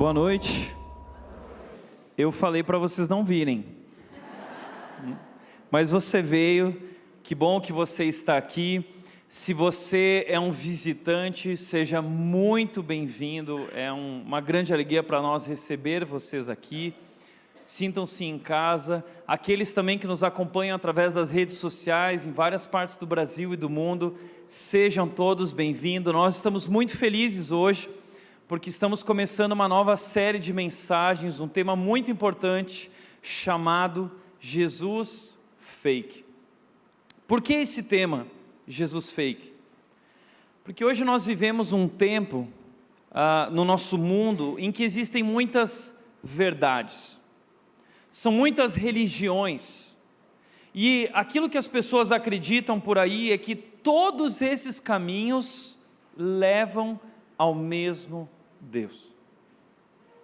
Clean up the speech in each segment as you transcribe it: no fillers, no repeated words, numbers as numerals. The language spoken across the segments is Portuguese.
Boa noite. Eu falei para vocês não virem, mas você veio, que bom que você está aqui. Se você é um visitante, seja muito bem-vindo, é uma grande alegria para nós receber vocês aqui. Sintam-se em casa. Aqueles também que nos acompanham através das redes sociais, em várias partes do Brasil e do mundo, sejam todos bem-vindos. Nós estamos muito felizes hoje, porque estamos começando uma nova série de mensagens, um tema muito importante, chamado Jesus Fake. Por que esse tema, Jesus Fake? Porque hoje nós vivemos um tempo no nosso mundo em que existem muitas verdades, são muitas religiões, e aquilo que as pessoas acreditam por aí é que todos esses caminhos levam ao mesmo Deus.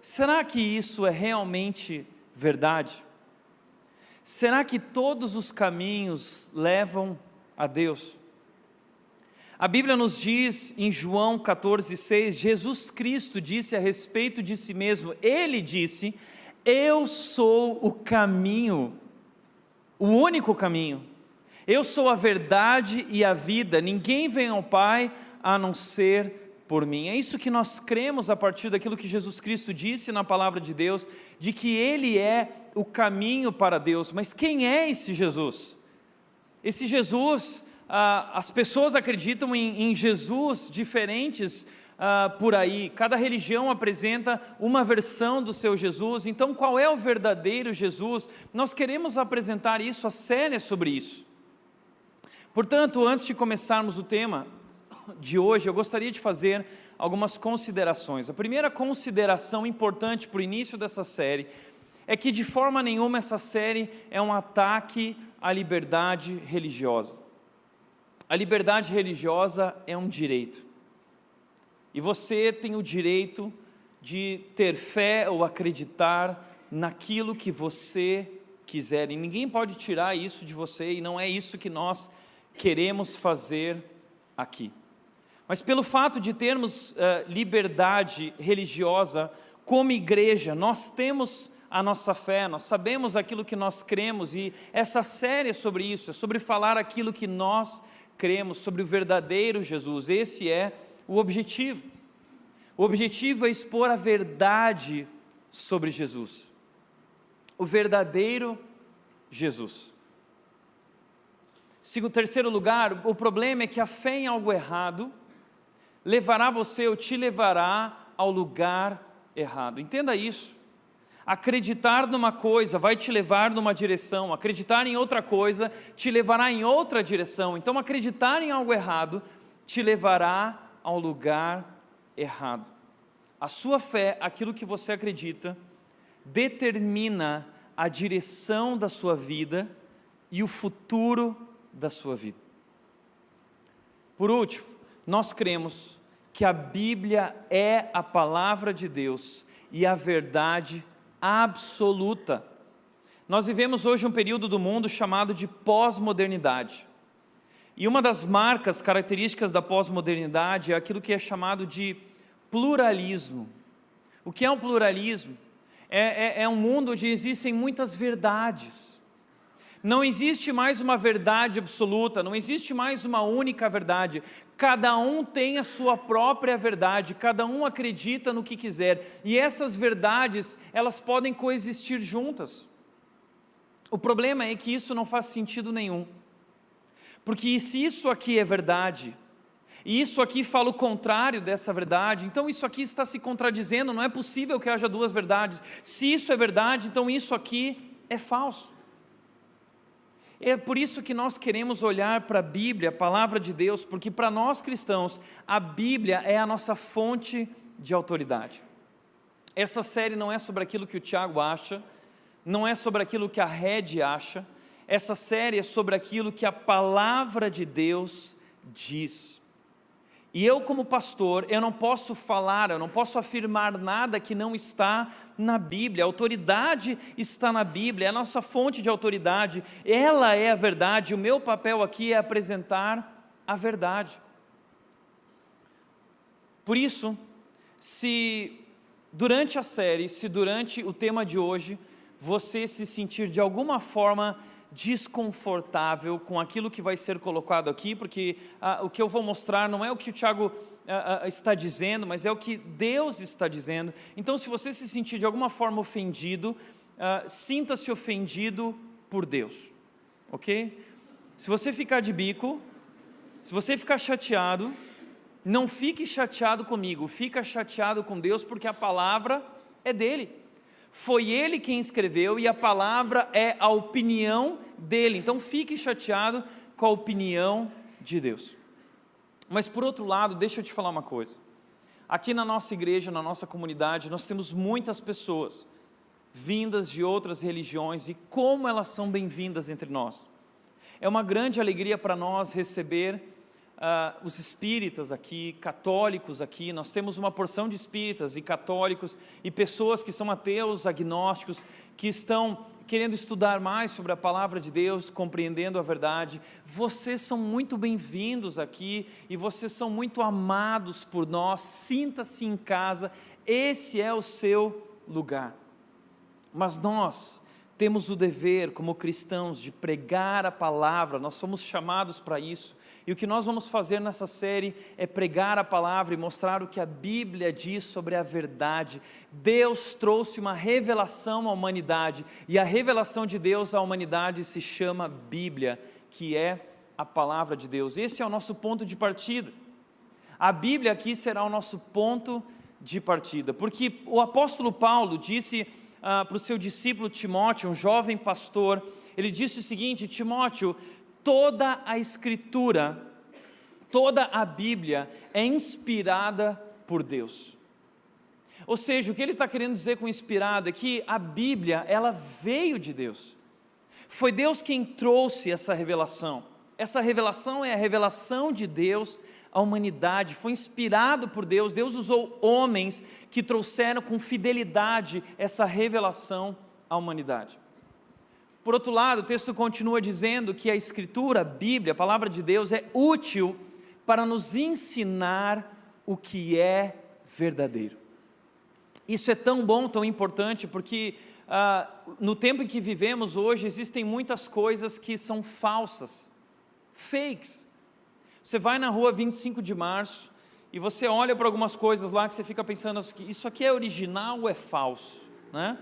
Será que isso é realmente verdade? Será que todos os caminhos levam a Deus? A Bíblia nos diz em João 14,6, Jesus Cristo disse a respeito de si mesmo, Ele disse: eu sou o caminho, o único caminho, eu sou a verdade e a vida, ninguém vem ao Pai a não ser por mim. É isso que nós cremos a partir daquilo que Jesus Cristo disse na palavra de Deus, de que Ele é o caminho para Deus. Mas quem é esse Jesus? Esse Jesus, as pessoas acreditam em Jesus diferentes por aí, cada religião apresenta uma versão do seu Jesus. Então qual é o verdadeiro Jesus? Nós queremos apresentar isso, a série é sobre isso. Portanto, antes de começarmos o tema de hoje, eu gostaria de fazer algumas considerações. A primeira consideração importante para o início dessa série é que de forma nenhuma essa série é um ataque à liberdade religiosa. A liberdade religiosa é um direito, e você tem o direito de ter fé ou acreditar naquilo que você quiser, e ninguém pode tirar isso de você, e não é isso que nós queremos fazer aqui. Mas pelo fato de termos liberdade religiosa, como igreja, nós temos a nossa fé, nós sabemos aquilo que nós cremos, e essa série é sobre isso, é sobre falar aquilo que nós cremos, sobre o verdadeiro Jesus. Esse é o objetivo. O objetivo é expor a verdade sobre Jesus, o verdadeiro Jesus. Em terceiro lugar, o problema é que a fé em algo errado levará você ou te levará ao lugar errado. Entenda isso. Acreditar numa coisa vai te levar numa direção, acreditar em outra coisa te levará em outra direção. Então acreditar em algo errado te levará ao lugar errado. A sua fé, aquilo que você acredita, determina a direção da sua vida e o futuro da sua vida. Por último, nós cremos que a Bíblia é a palavra de Deus e a verdade absoluta. Nós vivemos hoje um período do mundo chamado de pós-modernidade. E uma das marcas características da pós-modernidade é aquilo que é chamado de pluralismo. O que é um pluralismo? É um mundo onde existem muitas verdades. Não existe mais uma verdade absoluta, não existe mais uma única verdade. Cada um tem a sua própria verdade, cada um acredita no que quiser. E essas verdades, elas podem coexistir juntas. O problema é que isso não faz sentido nenhum. Porque se isso aqui é verdade, e isso aqui fala o contrário dessa verdade, então isso aqui está se contradizendo, não é possível que haja duas verdades. Se isso é verdade, então isso aqui é falso. É por isso que nós queremos olhar para a Bíblia, a palavra de Deus, porque para nós cristãos, a Bíblia é a nossa fonte de autoridade. Essa série não é sobre aquilo que o Tiago acha, não é sobre aquilo que a Red acha, essa série é sobre aquilo que a palavra de Deus diz. E eu, como pastor, eu não posso falar, eu não posso afirmar nada que não está na Bíblia. A autoridade está na Bíblia, é a nossa fonte de autoridade, ela é a verdade. O meu papel aqui é apresentar a verdade. Por isso, se durante a série, se durante o tema de hoje, você se sentir de alguma forma desconfortável com aquilo que vai ser colocado aqui, porque o que eu vou mostrar não é o que o Tiago está dizendo, mas é o que Deus está dizendo. Então, se você se sentir de alguma forma ofendido, sinta-se ofendido por Deus, ok? Se você ficar de bico, se você ficar chateado, não fique chateado comigo, fica chateado com Deus, porque a palavra é dele. Foi ele quem escreveu e a palavra é a opinião dele. Então fique chateado com a opinião de Deus. Mas por outro lado, deixa eu te falar uma coisa. Aqui na nossa igreja, na nossa comunidade, nós temos muitas pessoas vindas de outras religiões e como elas são bem-vindas entre nós. É uma grande alegria para nós receber os espíritas aqui, católicos aqui. Nós temos uma porção de espíritas e católicos e pessoas que são ateus, agnósticos, que estão querendo estudar mais sobre a palavra de Deus, compreendendo a verdade. Vocês são muito bem-vindos aqui e vocês são muito amados por nós. Sinta-se em casa, esse é o seu lugar. Mas nós temos o dever como cristãos de pregar a palavra, nós somos chamados para isso. E o que nós vamos fazer nessa série é pregar a palavra e mostrar o que a Bíblia diz sobre a verdade. Deus trouxe uma revelação à humanidade, e a revelação de Deus à humanidade se chama Bíblia, que é a palavra de Deus. Esse é o nosso ponto de partida. A Bíblia aqui será o nosso ponto de partida, porque o apóstolo Paulo disse para o seu discípulo Timóteo, um jovem pastor, ele disse o seguinte: Timóteo, toda a Escritura, toda a Bíblia é inspirada por Deus. Ou seja, o que ele está querendo dizer com inspirado é que a Bíblia, ela veio de Deus. Foi Deus quem trouxe essa revelação. Essa revelação é a revelação de Deus à humanidade, foi inspirado por Deus. Deus usou homens que trouxeram com fidelidade essa revelação à humanidade. Por outro lado, o texto continua dizendo que a Escritura, a Bíblia, a palavra de Deus é útil para nos ensinar o que é verdadeiro. Isso é tão bom, tão importante, porque no tempo em que vivemos hoje, existem muitas coisas que são falsas, fakes. Você vai na rua 25 de março e você olha para algumas coisas lá que você fica pensando, isso aqui é original ou é falso, né?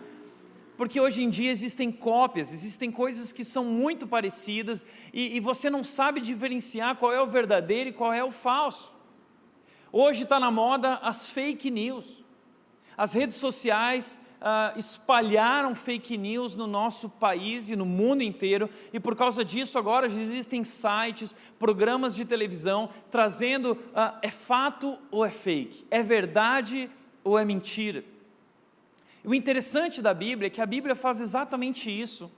Porque hoje em dia existem cópias, existem coisas que são muito parecidas e você não sabe diferenciar qual é o verdadeiro e qual é o falso. Hoje está na moda as fake news. As redes sociais espalharam fake news no nosso país e no mundo inteiro, e por causa disso agora já existem sites, programas de televisão trazendo é fato ou é fake, é verdade ou é mentira. O interessante da Bíblia é que a Bíblia faz exatamente isso.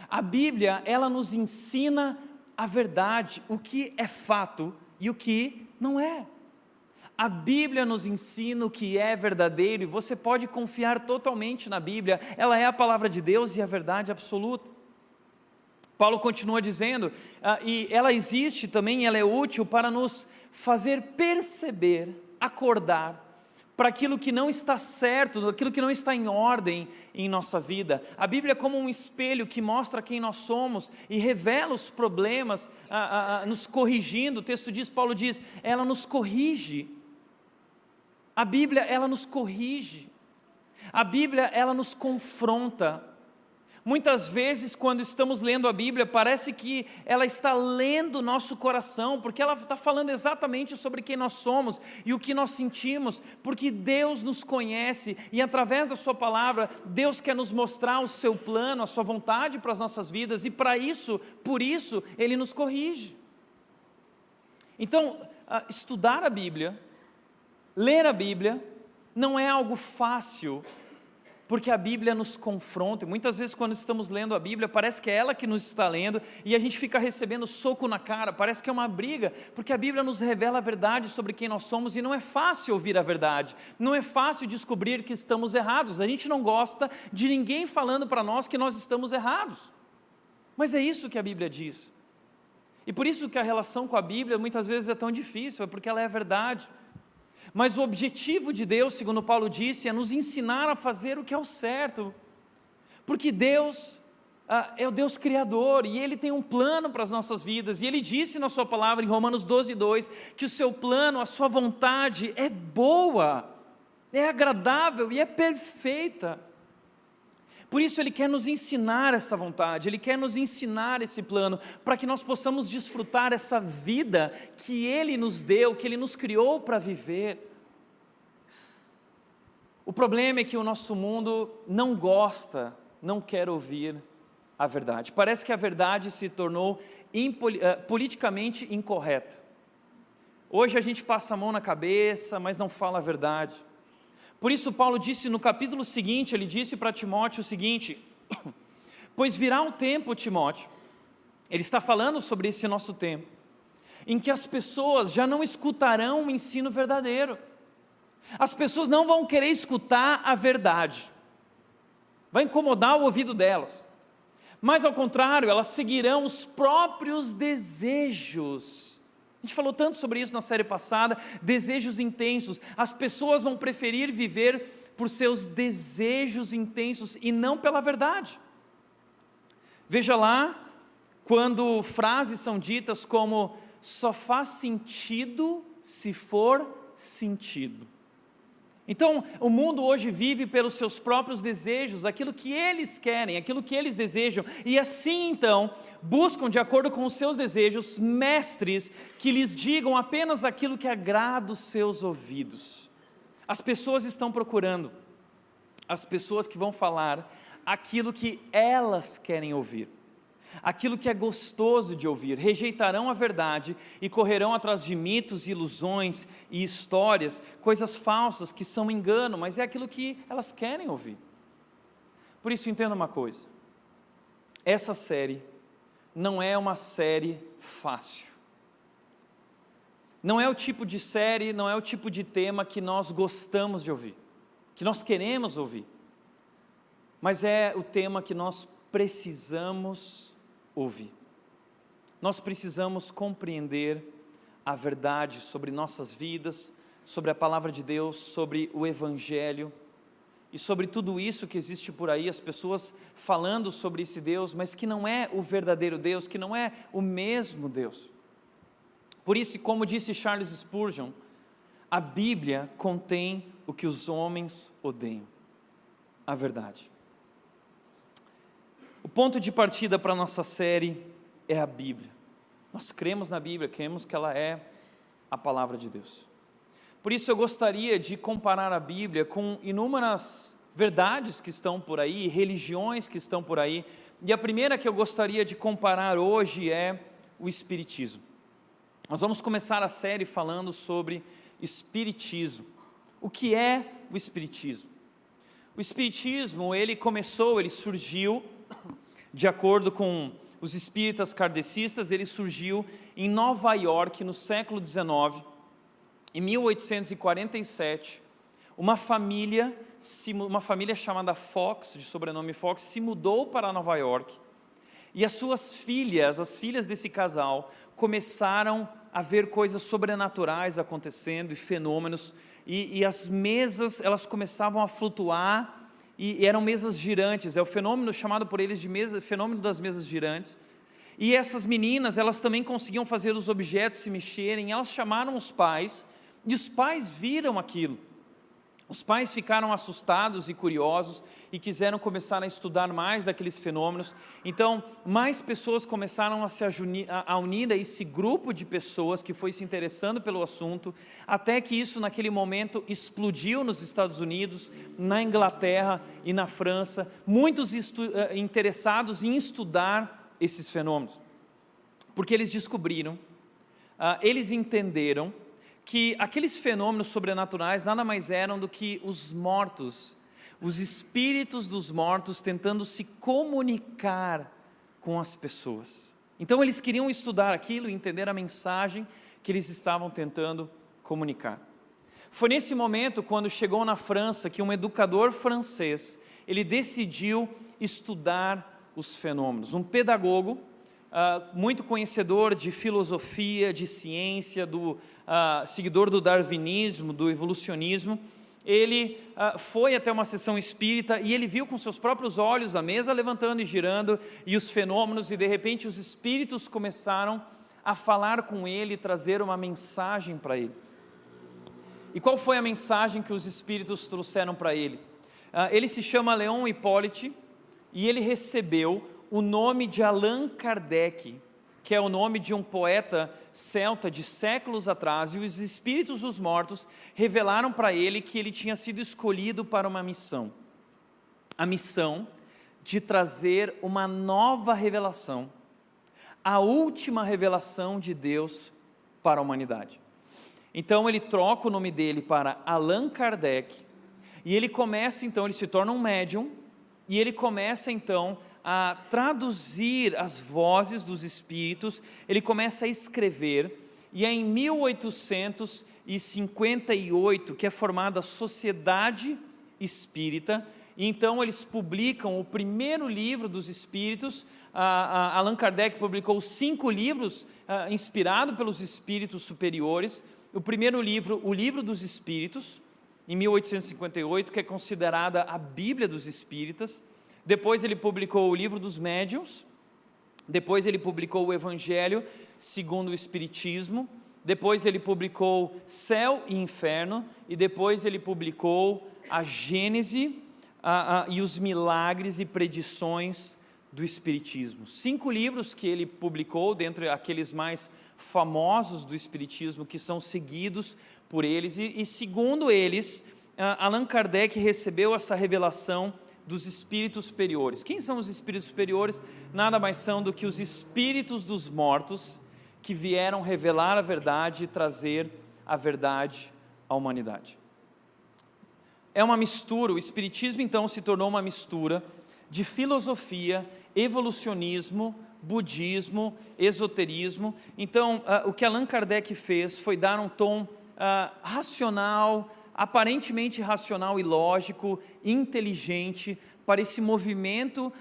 A Bíblia, ela nos ensina a verdade, o que é fato e o que não é. A Bíblia nos ensina o que é verdadeiro e você pode confiar totalmente na Bíblia. Ela é a palavra de Deus e a verdade absoluta. Paulo continua dizendo, e ela existe também, ela é útil para nos fazer perceber, acordar para aquilo que não está certo, aquilo que não está em ordem em nossa vida. A Bíblia é como um espelho que mostra quem nós somos e revela os problemas, nos corrigindo. O texto diz, Paulo diz, ela nos corrige. A Bíblia, ela nos corrige. A Bíblia, ela nos confronta. Muitas vezes, quando estamos lendo a Bíblia, parece que ela está lendo o nosso coração, porque ela está falando exatamente sobre quem nós somos e o que nós sentimos, porque Deus nos conhece e através da sua palavra, Deus quer nos mostrar o seu plano, a sua vontade para as nossas vidas, e para isso, por isso, Ele nos corrige. Então, estudar a Bíblia, ler a Bíblia, não é algo fácil, porque a Bíblia nos confronta, e muitas vezes quando estamos lendo a Bíblia, parece que é ela que nos está lendo, e a gente fica recebendo soco na cara, parece que é uma briga, porque a Bíblia nos revela a verdade sobre quem nós somos, e não é fácil ouvir a verdade, não é fácil descobrir que estamos errados, a gente não gosta de ninguém falando para nós que nós estamos errados, mas é isso que a Bíblia diz, e por isso que a relação com a Bíblia muitas vezes é tão difícil, é porque ela é a verdade. Mas o objetivo de Deus, segundo Paulo disse, é nos ensinar a fazer o que é o certo. Porque Deus é o Deus Criador e Ele tem um plano para as nossas vidas. E Ele disse na sua palavra, em Romanos 12:2, que o seu plano, a sua vontade é boa, é agradável e é perfeita. Por isso Ele quer nos ensinar essa vontade, Ele quer nos ensinar esse plano, para que nós possamos desfrutar essa vida que Ele nos deu, que Ele nos criou para viver. O problema é que o nosso mundo não gosta, não quer ouvir a verdade. Parece que a verdade se tornou politicamente incorreta. Hoje a gente passa a mão na cabeça, mas não fala a verdade. Por isso Paulo disse no capítulo seguinte, ele disse para Timóteo o seguinte: pois virá um tempo, Timóteo, ele está falando sobre esse nosso tempo, em que as pessoas já não escutarão o ensino verdadeiro, as pessoas não vão querer escutar a verdade, vai incomodar o ouvido delas, mas ao contrário, elas seguirão os próprios desejos. A gente falou tanto sobre isso na série passada, desejos intensos. As pessoas vão preferir viver por seus desejos intensos e não pela verdade. Veja lá, quando frases são ditas como, só faz sentido se for sentido. Então, o mundo hoje vive pelos seus próprios desejos, aquilo que eles querem, aquilo que eles desejam, e assim então, buscam de acordo com os seus desejos, mestres que lhes digam apenas aquilo que agrada os seus ouvidos. As pessoas estão procurando, as pessoas que vão falar aquilo que elas querem ouvir, aquilo que é gostoso de ouvir, rejeitarão a verdade e correrão atrás de mitos, ilusões e histórias, coisas falsas que são engano, mas é aquilo que elas querem ouvir. Por isso entenda uma coisa, essa série não é uma série fácil, não é o tipo de série, não é o tipo de tema que nós gostamos de ouvir, que nós queremos ouvir, mas é o tema que nós precisamos ouvir. Nós precisamos compreender a verdade sobre nossas vidas, sobre a palavra de Deus, sobre o Evangelho e sobre tudo isso que existe por aí, as pessoas falando sobre esse Deus, mas que não é o verdadeiro Deus, que não é o mesmo Deus. Por isso, como disse Charles Spurgeon, a Bíblia contém o que os homens odeiam, a verdade. O ponto de partida para a nossa série é a Bíblia. Nós cremos na Bíblia, cremos que ela é a palavra de Deus. Por isso eu gostaria de comparar a Bíblia com inúmeras verdades que estão por aí, religiões que estão por aí, e a primeira que eu gostaria de comparar hoje é o Espiritismo. Nós vamos começar a série falando sobre Espiritismo. O que é o Espiritismo? O Espiritismo, ele surgiu, de acordo com os espíritas kardecistas, ele surgiu em Nova York no século XIX, em 1847, uma família chamada Fox, de sobrenome Fox, se mudou para Nova York, e as filhas desse casal, começaram a ver coisas sobrenaturais acontecendo e fenômenos, e as mesas, elas começavam a flutuar, e eram mesas girantes, é o fenômeno chamado por eles de fenômeno das mesas girantes, e essas meninas, elas também conseguiam fazer os objetos se mexerem, elas chamaram os pais, e os pais viram aquilo, os pais ficaram assustados e curiosos, e quiseram começar a estudar mais daqueles fenômenos, então mais pessoas começaram a unir a esse grupo de pessoas que foi se interessando pelo assunto, até que isso naquele momento explodiu nos Estados Unidos, na Inglaterra e na França, muitos interessados em estudar esses fenômenos, porque eles descobriram, eles entenderam, que aqueles fenômenos sobrenaturais nada mais eram do que os mortos, os espíritos dos mortos tentando se comunicar com as pessoas. Então eles queriam estudar aquilo e entender a mensagem que eles estavam tentando comunicar. Foi nesse momento, quando chegou na França, que um educador francês, ele decidiu estudar os fenômenos. Um pedagogo muito conhecedor de filosofia, de ciência, seguidor do darwinismo, do evolucionismo. Ele foi até uma sessão espírita e ele viu com seus próprios olhos a mesa levantando e girando e os fenômenos, e de repente os espíritos começaram a falar com ele, trazer uma mensagem para ele. E qual foi a mensagem que os espíritos trouxeram para ele? Ele se chama Leon Hippolyte e ele recebeu o nome de Allan Kardec, que é o nome de um poeta celta de séculos atrás, e os espíritos dos mortos revelaram para ele que ele tinha sido escolhido para uma missão. A missão de trazer uma nova revelação, a última revelação de Deus para a humanidade. Então ele troca o nome dele para Allan Kardec, e ele começa então, ele se torna um médium, e ele começa então a traduzir as vozes dos espíritos, ele começa a escrever, e é em 1858 que é formada a Sociedade Espírita, e então eles publicam o primeiro livro dos espíritos. Allan Kardec publicou 5 livros inspirados pelos espíritos superiores. O primeiro livro, o Livro dos Espíritos, em 1858, que é considerada a Bíblia dos Espíritas. Depois ele publicou o Livro dos Médiuns, depois ele publicou o Evangelho segundo o Espiritismo, depois ele publicou Céu e Inferno, e depois ele publicou a Gênese e os Milagres e Predições do Espiritismo. 5 livros que ele publicou, dentre aqueles mais famosos do Espiritismo, que são seguidos por eles, e segundo eles, Allan Kardec recebeu essa revelação dos espíritos superiores. Quem são os espíritos superiores? Nada mais são do que os espíritos dos mortos que vieram revelar a verdade e trazer a verdade à humanidade. É uma mistura, o espiritismo então se tornou uma mistura de filosofia, evolucionismo, budismo, esoterismo. Então, o que Allan Kardec fez foi dar um tom racional, aparentemente racional e lógico, inteligente, para esse movimento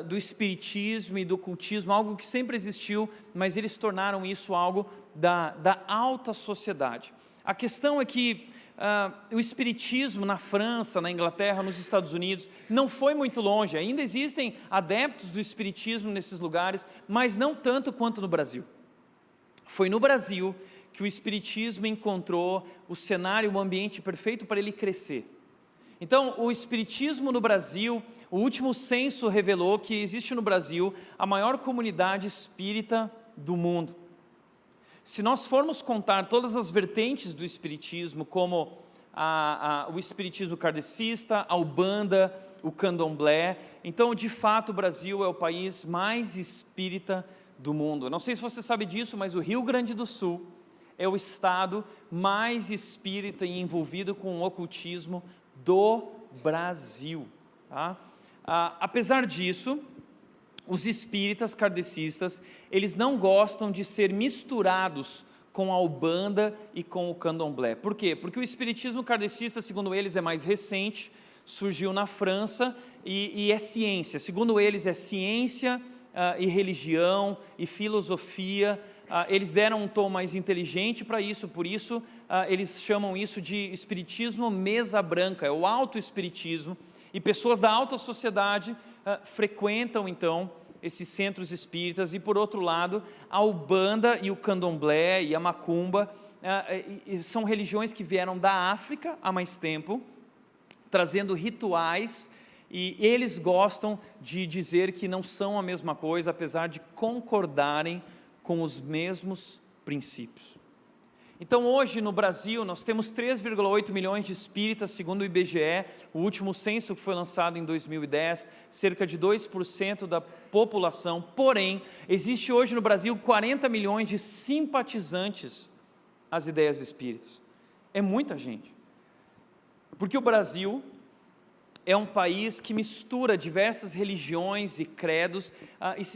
do espiritismo e do ocultismo, algo que sempre existiu, mas eles tornaram isso algo da alta sociedade. A questão é que o espiritismo na França, na Inglaterra, nos Estados Unidos, não foi muito longe. Ainda existem adeptos do espiritismo nesses lugares, mas não tanto quanto no Brasil. Foi no Brasil que o espiritismo encontrou o cenário, o ambiente perfeito para ele crescer. Então, o espiritismo no Brasil, o último censo revelou que existe no Brasil a maior comunidade espírita do mundo. Se nós formos contar todas as vertentes do espiritismo, como o espiritismo kardecista, a Umbanda, o Candomblé, então, de fato, o Brasil é o país mais espírita do mundo. Eu não sei se você sabe disso, mas o Rio Grande do Sul é o estado mais espírita e envolvido com o ocultismo do Brasil. Tá? Apesar disso, os espíritas kardecistas, eles não gostam de ser misturados com a Umbanda e com o Candomblé. Por quê? Porque o espiritismo kardecista, segundo eles, é mais recente, surgiu na França e é ciência. Segundo eles, é ciência e religião e filosofia. Eles deram um tom mais inteligente para isso, por isso eles chamam isso de espiritismo mesa branca, é o alto espiritismo, e pessoas da alta sociedade frequentam então esses centros espíritas. E por outro lado, a Umbanda e o Candomblé e a Macumba são religiões que vieram da África há mais tempo, trazendo rituais, e eles gostam de dizer que não são a mesma coisa, apesar de concordarem com os mesmos princípios. Então hoje no Brasil nós temos 3,8 milhões de espíritas, segundo o IBGE, o último censo que foi lançado em 2010, cerca de 2% da população. Porém, existe hoje no Brasil 40 milhões de simpatizantes às ideias espíritas. É muita gente. Porque o Brasil é um país que mistura diversas religiões e credos,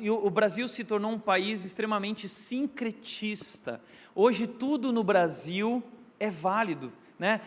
e o Brasil se tornou um país extremamente sincretista. Hoje tudo no Brasil é válido, né?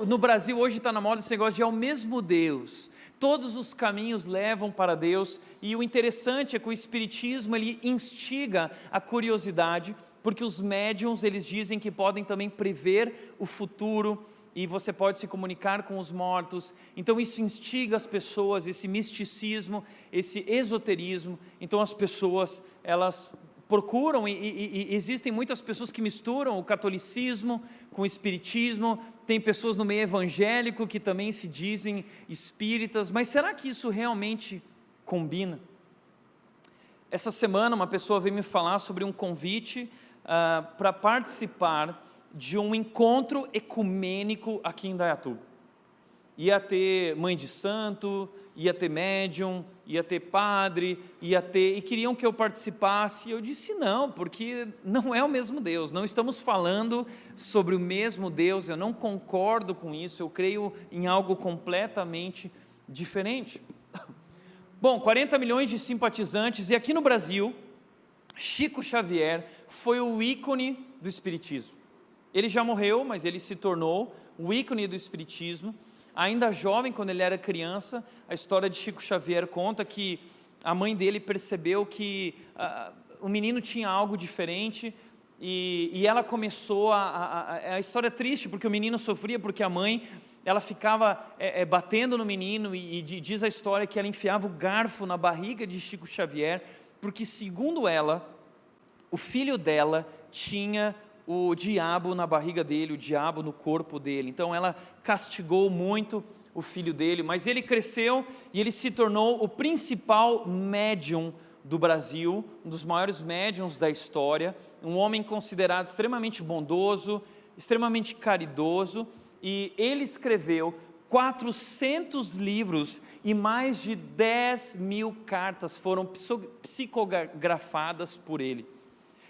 No Brasil hoje está na moda esse negócio de é o mesmo Deus, todos os caminhos levam para Deus, e o interessante é que o Espiritismo ele instiga a curiosidade, porque os médiuns eles dizem que podem também prever o futuro, e você pode se comunicar com os mortos, então isso instiga as pessoas, esse misticismo, esse esoterismo. Então as pessoas, elas procuram, e existem muitas pessoas que misturam o catolicismo com o espiritismo, tem pessoas no meio evangélico que também se dizem espíritas, mas será que isso realmente combina? Essa semana uma pessoa veio me falar sobre um convite para participar de um encontro ecumênico aqui em Indaiatuba. Ia ter mãe de santo, ia ter médium, ia ter padre, e queriam que eu participasse, e eu disse não, porque não é o mesmo Deus, não estamos falando sobre o mesmo Deus, eu não concordo com isso, eu creio em algo completamente diferente. Bom, 40 milhões de simpatizantes, e aqui no Brasil, Chico Xavier foi o ícone do espiritismo. Ele já morreu, mas ele se tornou o ícone do espiritismo. Ainda jovem, quando ele era criança, a história de Chico Xavier conta que a mãe dele percebeu que o menino tinha algo diferente, e ela começou a história é triste, porque o menino sofria, porque a mãe, ela ficava batendo no menino, e diz a história que ela enfiava o garfo na barriga de Chico Xavier, porque segundo ela, o filho dela tinha o diabo na barriga dele, o diabo no corpo dele. Então ela castigou muito o filho dele, mas ele cresceu e ele se tornou o principal médium do Brasil, um dos maiores médiums da história, um homem considerado extremamente bondoso, extremamente caridoso, e ele escreveu 400 livros e mais de 10 mil cartas foram psicografadas por ele.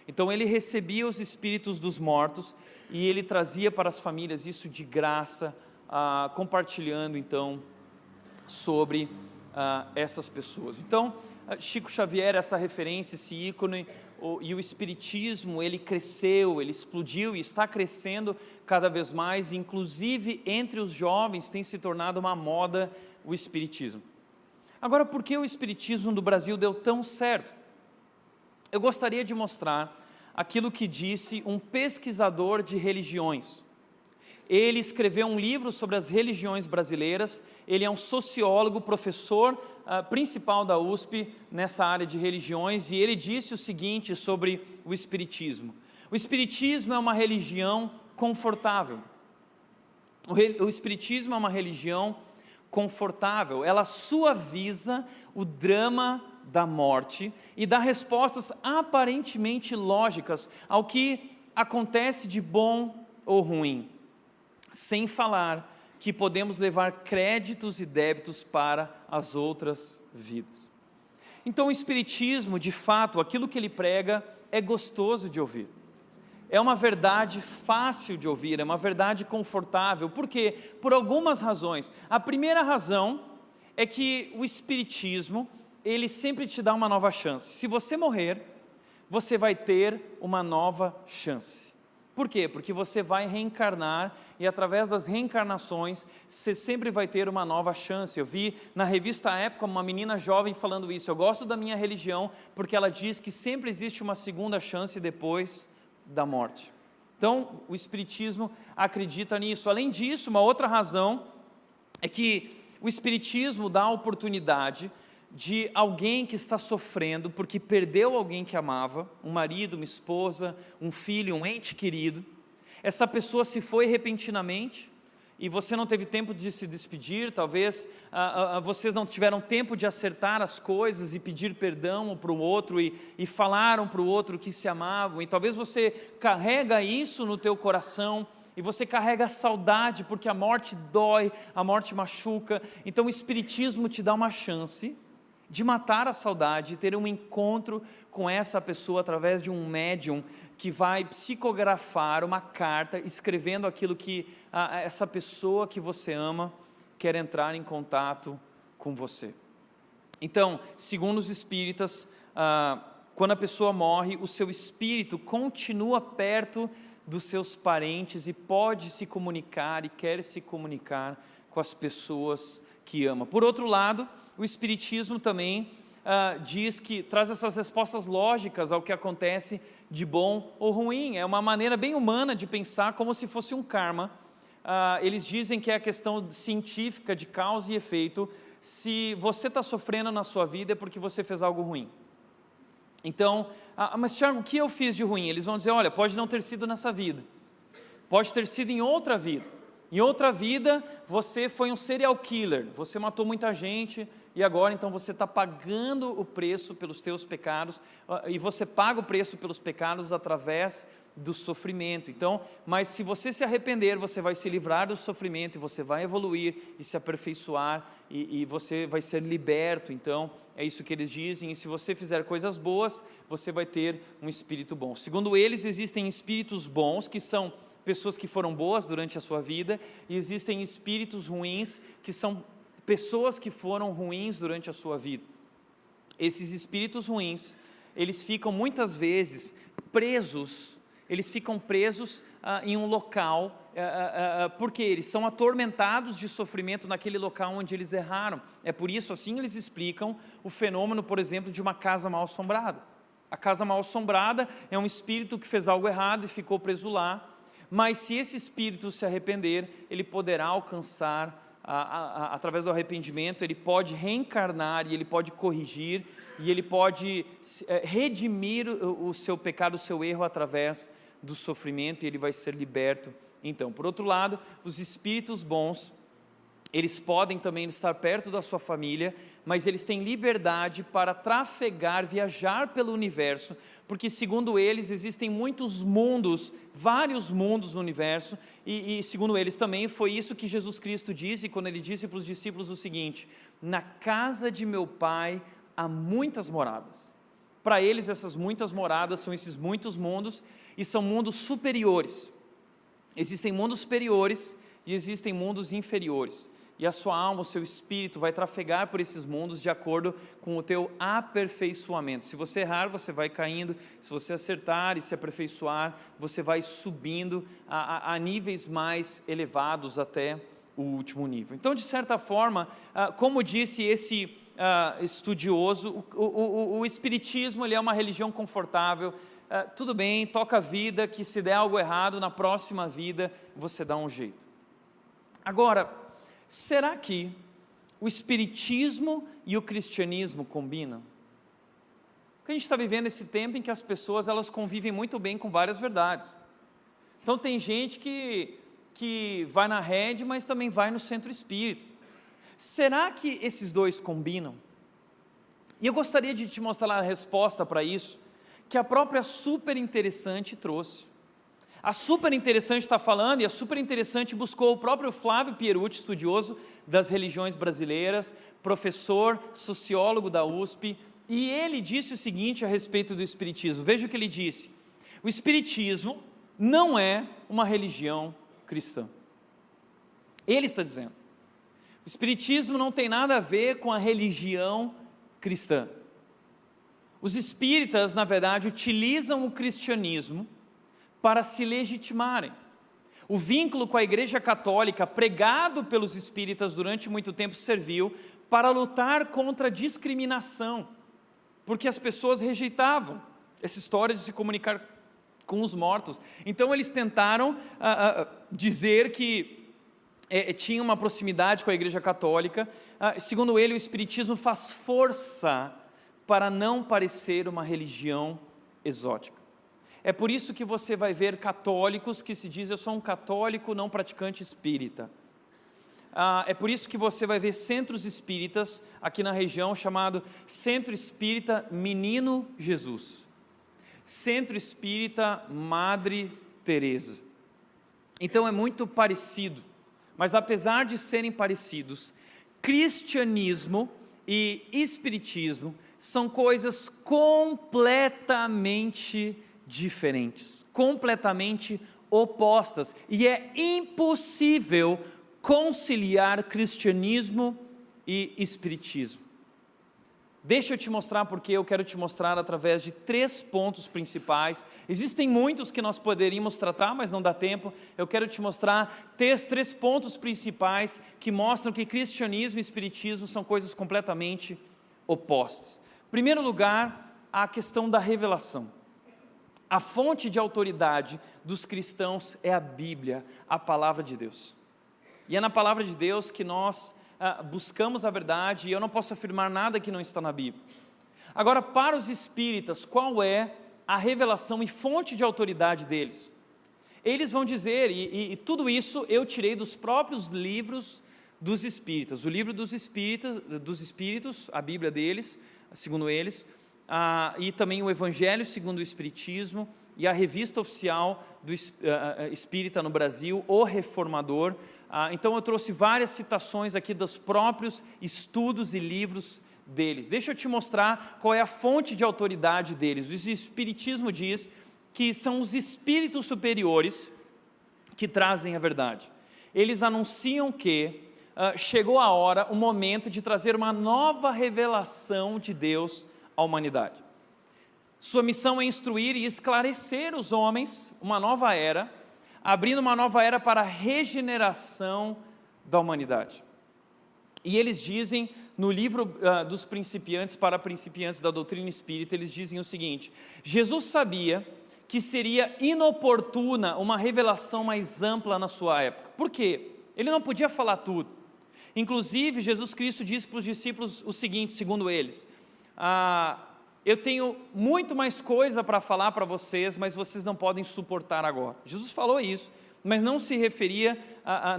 Então ele recebia os espíritos dos mortos e ele trazia para as famílias isso de graça, compartilhando então sobre essas pessoas. Então Chico Xavier, essa referência, esse ícone, e o espiritismo, ele cresceu, ele explodiu e está crescendo cada vez mais, inclusive entre os jovens tem se tornado uma moda o espiritismo. Agora, por que o espiritismo do Brasil deu tão certo? Eu gostaria de mostrar aquilo que disse um pesquisador de religiões. Ele escreveu um livro sobre as religiões brasileiras, ele é um sociólogo, professor principal da USP nessa área de religiões, e ele disse o seguinte sobre o espiritismo: o espiritismo é uma religião confortável. O espiritismo é uma religião confortável, ela suaviza o drama da morte e dá respostas aparentemente lógicas ao que acontece de bom ou ruim, sem falar que podemos levar créditos e débitos para as outras vidas. Então o espiritismo, de fato, aquilo que ele prega é gostoso de ouvir, é uma verdade fácil de ouvir, é uma verdade confortável. Por quê? Por algumas razões. A primeira razão é que o espiritismo, ele sempre te dá uma nova chance. Se você morrer, você vai ter uma nova chance. Por quê? Porque você vai reencarnar, e através das reencarnações, você sempre vai ter uma nova chance. Eu vi na revista Época uma menina jovem falando isso: eu gosto da minha religião, porque ela diz que sempre existe uma segunda chance depois da morte. Então, o espiritismo acredita nisso. Além disso, uma outra razão é que o espiritismo dá a oportunidade de alguém que está sofrendo porque perdeu alguém que amava, um marido, uma esposa, um filho, um ente querido. Essa pessoa se foi repentinamente e você não teve tempo de se despedir, talvez vocês não tiveram tempo de acertar as coisas e pedir perdão um para o outro e falaram para o outro que se amavam, e talvez você carrega isso no teu coração, e você carrega a saudade, porque a morte dói, a morte machuca. Então o espiritismo te dá uma chance de matar a saudade, ter um encontro com essa pessoa através de um médium que vai psicografar uma carta, escrevendo aquilo que essa pessoa que você ama quer entrar em contato com você. Então, segundo os espíritas, quando a pessoa morre, o seu espírito continua perto dos seus parentes e pode se comunicar e quer se comunicar com as pessoas que ama. Por outro lado, o Espiritismo também diz que traz essas respostas lógicas ao que acontece de bom ou ruim. É uma maneira bem humana de pensar, como se fosse um karma. Eles dizem que é a questão científica de causa e efeito. Se você está sofrendo na sua vida é porque você fez algo ruim. Então, mas Tiago, o que eu fiz de ruim? Eles vão dizer, olha, pode não ter sido nessa vida, pode ter sido em outra vida. Em outra vida, você foi um serial killer, você matou muita gente, e agora então você está pagando o preço pelos teus pecados, e você paga o preço pelos pecados através do sofrimento. Então, mas se você se arrepender, você vai se livrar do sofrimento, e você vai evoluir e se aperfeiçoar, e você vai ser liberto. Então, é isso que eles dizem, e se você fizer coisas boas, você vai ter um espírito bom. Segundo eles, existem espíritos bons, que são pessoas que foram boas durante a sua vida, e existem espíritos ruins, que são pessoas que foram ruins durante a sua vida. Esses espíritos ruins, eles ficam muitas vezes presos, em um local, porque eles são atormentados de sofrimento naquele local onde eles erraram. É por isso, assim eles explicam o fenômeno, por exemplo, de uma casa mal assombrada. A casa mal assombrada é um espírito que fez algo errado e ficou preso lá, mas se esse espírito se arrepender, ele poderá alcançar, através do arrependimento, ele pode reencarnar e ele pode corrigir, e ele pode redimir o seu pecado, o seu erro através do sofrimento, e ele vai ser liberto. Então, por outro lado, os espíritos bons, eles podem também estar perto da sua família, mas eles têm liberdade para trafegar, viajar pelo universo, porque segundo eles existem muitos mundos, vários mundos no universo, e segundo eles também foi isso que Jesus Cristo disse, quando ele disse para os discípulos o seguinte: na casa de meu Pai há muitas moradas. Para eles essas muitas moradas são esses muitos mundos, e são mundos superiores. Existem mundos superiores e existem mundos inferiores. E a sua alma, o seu espírito vai trafegar por esses mundos de acordo com o teu aperfeiçoamento. Se você errar, você vai caindo. Se você acertar e se aperfeiçoar, você vai subindo a níveis mais elevados até o último nível. Então, de certa forma, como disse esse estudioso, o Espiritismo ele é uma religião confortável. Tudo bem, toca a vida, que se der algo errado, na próxima vida você dá um jeito. Agora, será que o Espiritismo e o cristianismo combinam? Porque a gente está vivendo esse tempo em que as pessoas elas convivem muito bem com várias verdades. Então tem gente que vai na rede, mas também vai no centro espírita. Será que esses dois combinam? E eu gostaria de te mostrar a resposta para isso, que a própria Super Interessante trouxe. A Super Interessante está falando, e a Super Interessante buscou o próprio Flávio Pierucci, estudioso das religiões brasileiras, professor, sociólogo da USP, e ele disse o seguinte a respeito do Espiritismo. Veja o que ele disse: o Espiritismo não é uma religião cristã. Ele está dizendo, o Espiritismo não tem nada a ver com a religião cristã. Os espíritas, na verdade, utilizam o cristianismo para se legitimarem. O vínculo com a Igreja Católica, pregado pelos espíritas durante muito tempo, serviu para lutar contra a discriminação, porque as pessoas rejeitavam essa história de se comunicar com os mortos. Então eles tentaram dizer que tinha uma proximidade com a Igreja Católica. Segundo ele, o Espiritismo faz força para não parecer uma religião exótica. É por isso que você vai ver católicos que se dizem: eu sou um católico não praticante espírita. É por isso que você vai ver centros espíritas aqui na região, chamado Centro Espírita Menino Jesus, Centro Espírita Madre Teresa. Então é muito parecido, mas apesar de serem parecidos, cristianismo e espiritismo são coisas completamente diferentes, completamente opostas, e é impossível conciliar cristianismo e espiritismo. Deixa eu te mostrar porque eu quero te mostrar através de 3 pontos principais. Existem muitos que nós poderíamos tratar, mas não dá tempo. Eu quero te mostrar 3 pontos principais que mostram que cristianismo e espiritismo são coisas completamente opostas. Em primeiro lugar, a questão da revelação. A fonte de autoridade dos cristãos é a Bíblia, a palavra de Deus. E é na palavra de Deus que nós buscamos a verdade, e eu não posso afirmar nada que não está na Bíblia. Agora, para os espíritas, qual é a revelação e fonte de autoridade deles? Eles vão dizer, e tudo isso eu tirei dos próprios livros dos espíritas, o livro dos espíritos, a Bíblia deles, segundo eles, e também o Evangelho segundo o Espiritismo, e a revista oficial do espírita no Brasil, O Reformador. Então eu trouxe várias citações aqui dos próprios estudos e livros deles. Deixa eu te mostrar qual é a fonte de autoridade deles. O Espiritismo diz que são os espíritos superiores que trazem a verdade. Eles anunciam que chegou a hora, o momento de trazer uma nova revelação de Deus à humanidade. Sua missão é instruir e esclarecer os homens, uma nova era, abrindo uma nova era para a regeneração da humanidade. E eles dizem, no livro dos principiantes para principiantes da doutrina espírita, eles dizem o seguinte: Jesus sabia que seria inoportuna uma revelação mais ampla na sua época. Por quê? Ele não podia falar tudo. Inclusive, Jesus Cristo disse para os discípulos o seguinte, segundo eles: eu tenho muito mais coisa para falar para vocês, mas vocês não podem suportar agora. Jesus falou isso, mas não se referia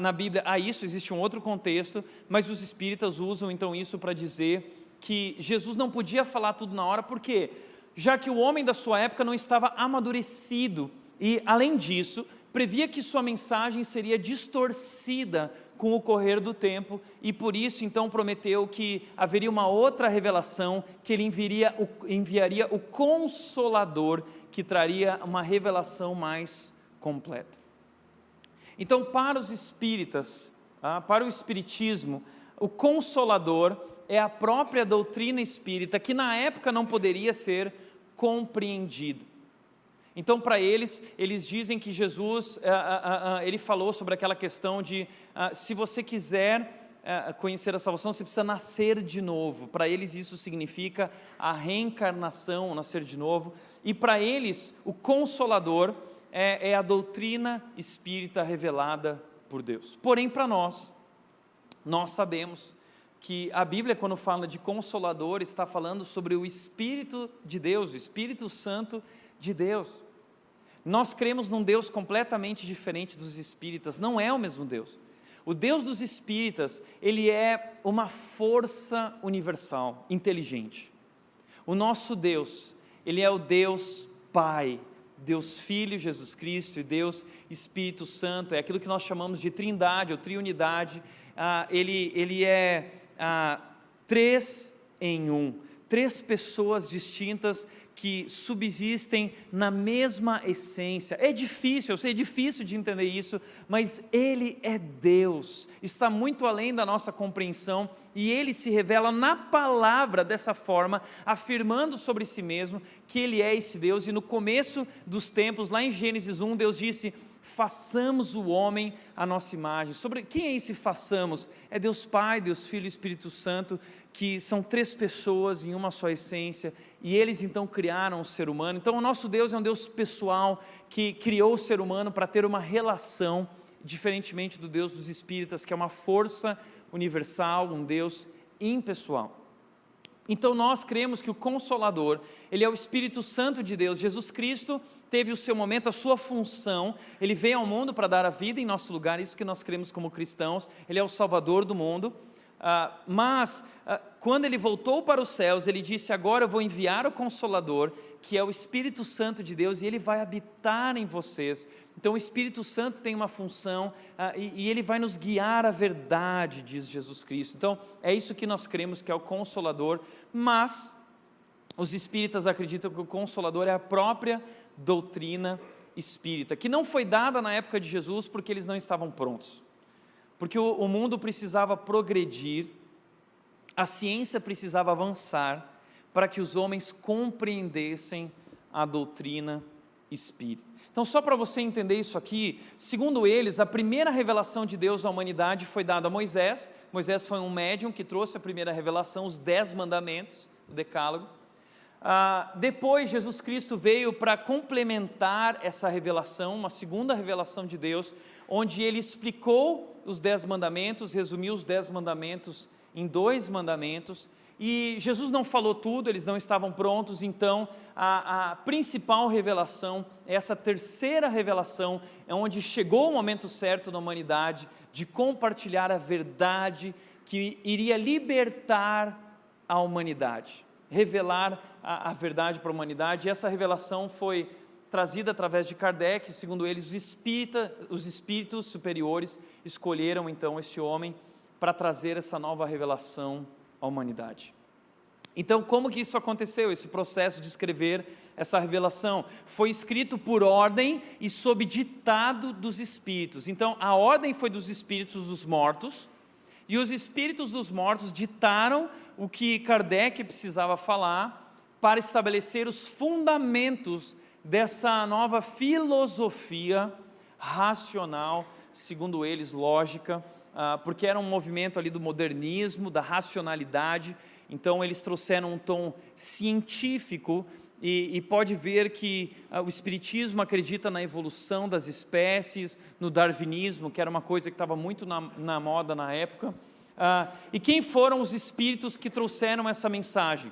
na Bíblia a isso, existe um outro contexto, mas os espíritas usam então isso para dizer que Jesus não podia falar tudo na hora, por quê? Já que o homem da sua época não estava amadurecido, e além disso, previa que sua mensagem seria distorcida com o correr do tempo, e por isso então prometeu que haveria uma outra revelação, que ele enviaria o Consolador, que traria uma revelação mais completa. Então, para os espíritas, para o espiritismo, o Consolador é a própria doutrina espírita, que na época não poderia ser compreendida. Então, para eles dizem que Jesus, ele falou sobre aquela questão de, se você quiser conhecer a salvação, você precisa nascer de novo. Para eles isso significa a reencarnação, o nascer de novo. E para eles, o Consolador é a doutrina espírita revelada por Deus. Porém, para nós sabemos que a Bíblia, quando fala de Consolador, está falando sobre o Espírito de Deus, o Espírito Santo de Deus. Nós cremos num Deus completamente diferente dos espíritas, não é o mesmo Deus. O Deus dos espíritas, ele é uma força universal, inteligente. O nosso Deus, ele é o Deus Pai, Deus Filho, Jesus Cristo, e Deus Espírito Santo, é aquilo que nós chamamos de trindade ou triunidade. Ele é 3 em 1, 3 pessoas distintas que subsistem na mesma essência. É difícil, eu sei, é difícil de entender isso, mas Ele é Deus, está muito além da nossa compreensão, e Ele se revela na palavra dessa forma, afirmando sobre si mesmo que Ele é esse Deus. E no começo dos tempos, lá em Gênesis 1, Deus disse: façamos o homem à nossa imagem. Sobre quem é esse façamos? É Deus Pai, Deus Filho e Espírito Santo, que são 3 pessoas em uma só essência, e eles então criaram o ser humano. Então o nosso Deus é um Deus pessoal, que criou o ser humano para ter uma relação, diferentemente do Deus dos espíritas, que é uma força universal, um Deus impessoal. Então nós cremos que o Consolador, ele é o Espírito Santo de Deus. Jesus Cristo teve o seu momento, a sua função, ele veio ao mundo para dar a vida em nosso lugar, isso que nós cremos como cristãos. Ele é o Salvador do mundo, mas quando ele voltou para os céus, ele disse: agora eu vou enviar o Consolador, que é o Espírito Santo de Deus, e ele vai habitar em vocês. Então o Espírito Santo tem uma função, e ele vai nos guiar à verdade, diz Jesus Cristo. Então é isso que nós cremos, que é o Consolador. Mas os espíritas acreditam que o Consolador é a própria doutrina espírita, que não foi dada na época de Jesus porque eles não estavam prontos, porque o mundo precisava progredir, a ciência precisava avançar, para que os homens compreendessem a doutrina espírita. Então, só para você entender isso aqui, segundo eles, a primeira revelação de Deus à humanidade foi dada a Moisés. Moisés foi um médium que trouxe a primeira revelação, os 10 mandamentos, o decálogo. Depois, Jesus Cristo veio para complementar essa revelação, uma segunda revelação de Deus, onde ele explicou os 10 mandamentos, resumiu os 10 mandamentos em 2 mandamentos, e Jesus não falou tudo, eles não estavam prontos, então a principal revelação, essa terceira revelação, é onde chegou o momento certo na humanidade de compartilhar a verdade que iria libertar a humanidade, revelar a verdade para a humanidade. E essa revelação foi trazida através de Kardec. Segundo eles, os espíritos superiores escolheram então esse homem para trazer essa nova revelação à humanidade. Então, como que isso aconteceu, esse processo de escrever essa revelação? Foi escrito por ordem e sob ditado dos espíritos. Então, a ordem foi dos espíritos dos mortos, e os espíritos dos mortos ditaram o que Kardec precisava falar para estabelecer os fundamentos dessa nova filosofia racional, segundo eles, lógica, porque era um movimento ali do modernismo, da racionalidade. Então eles trouxeram um tom científico e pode ver que o espiritismo acredita na evolução das espécies, no darwinismo, que era uma coisa que estava muito na moda na época. E quem foram os espíritos que trouxeram essa mensagem?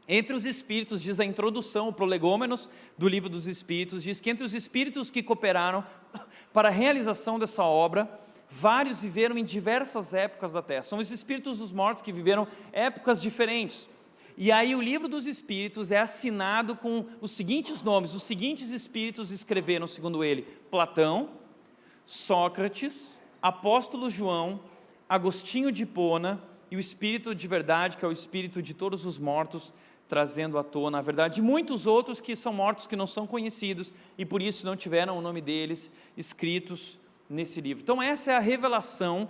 Entre os espíritos, diz a introdução, o Prolegômenos do Livro dos Espíritos, diz que entre os espíritos que cooperaram para a realização dessa obra, vários viveram em diversas épocas da Terra. São os espíritos dos mortos que viveram épocas diferentes. E aí o Livro dos Espíritos é assinado com os seguintes nomes. Os seguintes espíritos escreveram, segundo ele: Platão, Sócrates, Apóstolo João, Agostinho de Hipona e o Espírito de verdade, que é o Espírito de todos os mortos, trazendo à tona a verdade de muitos outros que são mortos, que não são conhecidos e por isso não tiveram o nome deles escritos nesse livro. Então essa é a revelação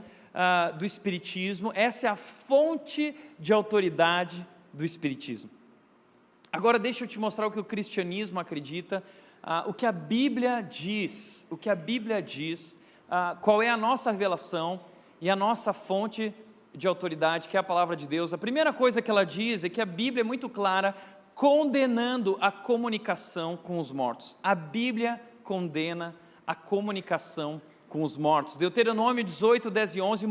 do Espiritismo, essa é a fonte de autoridade do Espiritismo. Agora deixa eu te mostrar o que o cristianismo acredita, o que a Bíblia diz, qual é a nossa revelação e a nossa fonte de autoridade, que é a palavra de Deus. A primeira coisa que ela diz é que a Bíblia é muito clara, condenando a comunicação com os mortos. A Bíblia condena a comunicação com os mortos. Deuteronômio 18, 10 e 11,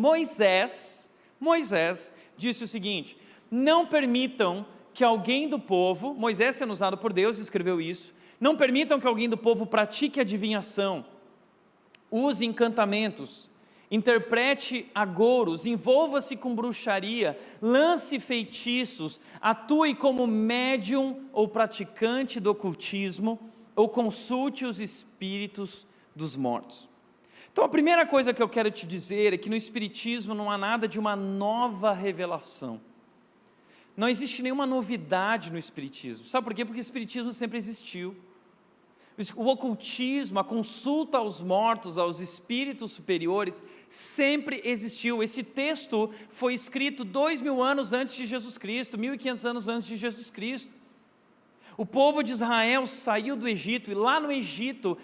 Moisés disse o seguinte: não permitam que alguém do povo, Moisés sendo usado por Deus, escreveu isso, não permitam que alguém do povo pratique adivinhação, use encantamentos, interprete agouros, envolva-se com bruxaria, lance feitiços, atue como médium ou praticante do ocultismo, ou consulte os espíritos dos mortos. Então a primeira coisa que eu quero te dizer é que no Espiritismo não há nada de uma nova revelação. Não existe nenhuma novidade no Espiritismo. Sabe por quê? Porque o Espiritismo sempre existiu. O ocultismo, a consulta aos mortos, aos espíritos superiores, sempre existiu. Esse texto foi escrito 2000 anos antes de Jesus Cristo, 1500 anos antes de Jesus Cristo. O povo de Israel saiu do Egito, e lá no Egito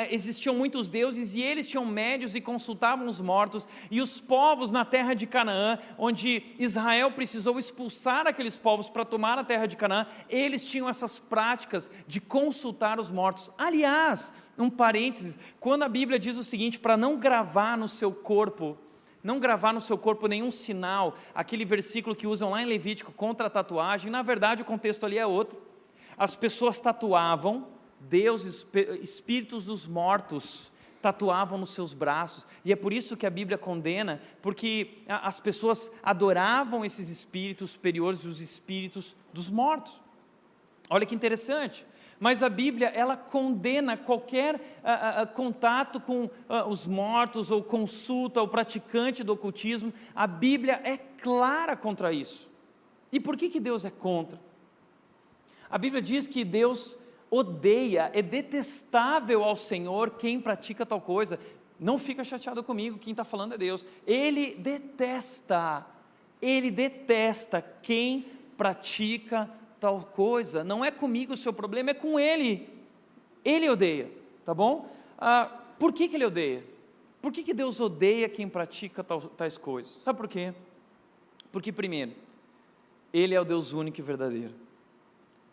existiam muitos deuses, e eles tinham médios e consultavam os mortos, e os povos na terra de Canaã, onde Israel precisou expulsar aqueles povos para tomar a terra de Canaã, eles tinham essas práticas de consultar os mortos. Aliás, um parênteses, quando a Bíblia diz o seguinte, para não gravar no seu corpo nenhum sinal, aquele versículo que usam lá em Levítico contra a tatuagem, na verdade o contexto ali é outro. As pessoas tatuavam, deuses, espíritos dos mortos, tatuavam nos seus braços, e é por isso que a Bíblia condena, porque as pessoas adoravam esses espíritos superiores, os espíritos dos mortos. Olha que interessante. Mas a Bíblia, ela condena qualquer contato com os mortos, ou consulta, ou praticante do ocultismo. A Bíblia é clara contra isso. E por que Deus é contra? A Bíblia diz que Deus odeia, é detestável ao Senhor quem pratica tal coisa. Não fica chateado comigo, quem está falando é Deus. Ele detesta quem pratica tal coisa, não é comigo o seu problema, é com ele. Ele odeia, tá bom? Por que ele odeia? Por que Deus odeia quem pratica tais coisas? Sabe por quê? Porque primeiro, Ele é o Deus único e verdadeiro.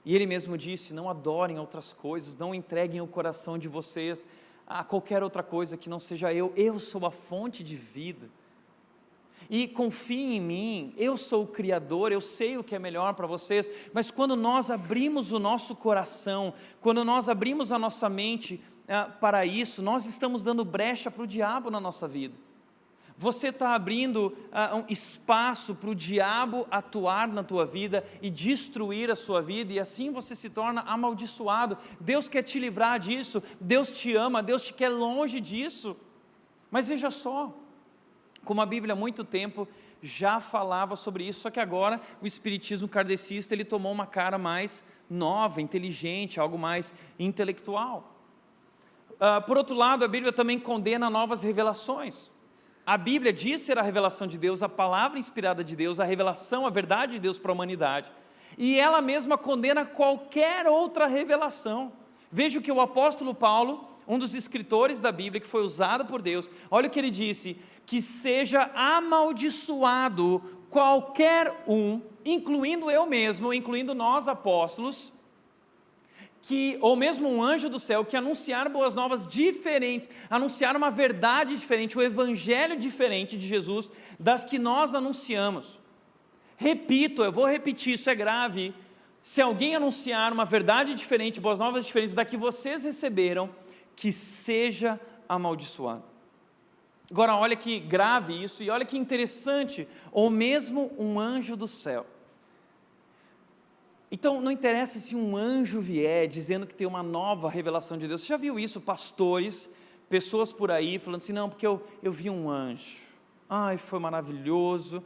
E Ele mesmo disse, não adorem outras coisas, não entreguem o coração de vocês a qualquer outra coisa que não seja eu sou a fonte de vida. E confiem em mim, eu sou o Criador, eu sei o que é melhor para vocês, mas quando nós abrimos o nosso coração, quando nós abrimos a nossa mente para isso, nós estamos dando brecha para o diabo na nossa vida. Você está abrindo um espaço para o diabo atuar na tua vida e destruir a sua vida, e assim você se torna amaldiçoado. Deus quer te livrar disso, Deus te ama, Deus te quer longe disso. Mas veja só, como a Bíblia há muito tempo já falava sobre isso, só que agora o espiritismo kardecista ele tomou uma cara mais nova, inteligente, algo mais intelectual. Por outro lado, a Bíblia também condena novas revelações. A Bíblia diz ser a revelação de Deus, a palavra inspirada de Deus, a revelação, a verdade de Deus para a humanidade. E ela mesma condena qualquer outra revelação. Veja o que o apóstolo Paulo, um dos escritores da Bíblia que foi usado por Deus, olha o que ele disse: que seja amaldiçoado qualquer um, incluindo eu mesmo, incluindo nós apóstolos, ou mesmo um anjo do céu, que anunciar boas novas diferentes, anunciar uma verdade diferente, o evangelho diferente de Jesus, das que nós anunciamos. Repito, eu vou repetir, isso é grave. Se alguém anunciar uma verdade diferente, boas novas diferentes da que vocês receberam, que seja amaldiçoado. Agora olha que grave isso, e olha que interessante, ou mesmo um anjo do céu. Então não interessa se um anjo vier dizendo que tem uma nova revelação de Deus. Você já viu isso, pastores, pessoas por aí falando assim, não, porque eu vi um anjo, ai, foi maravilhoso.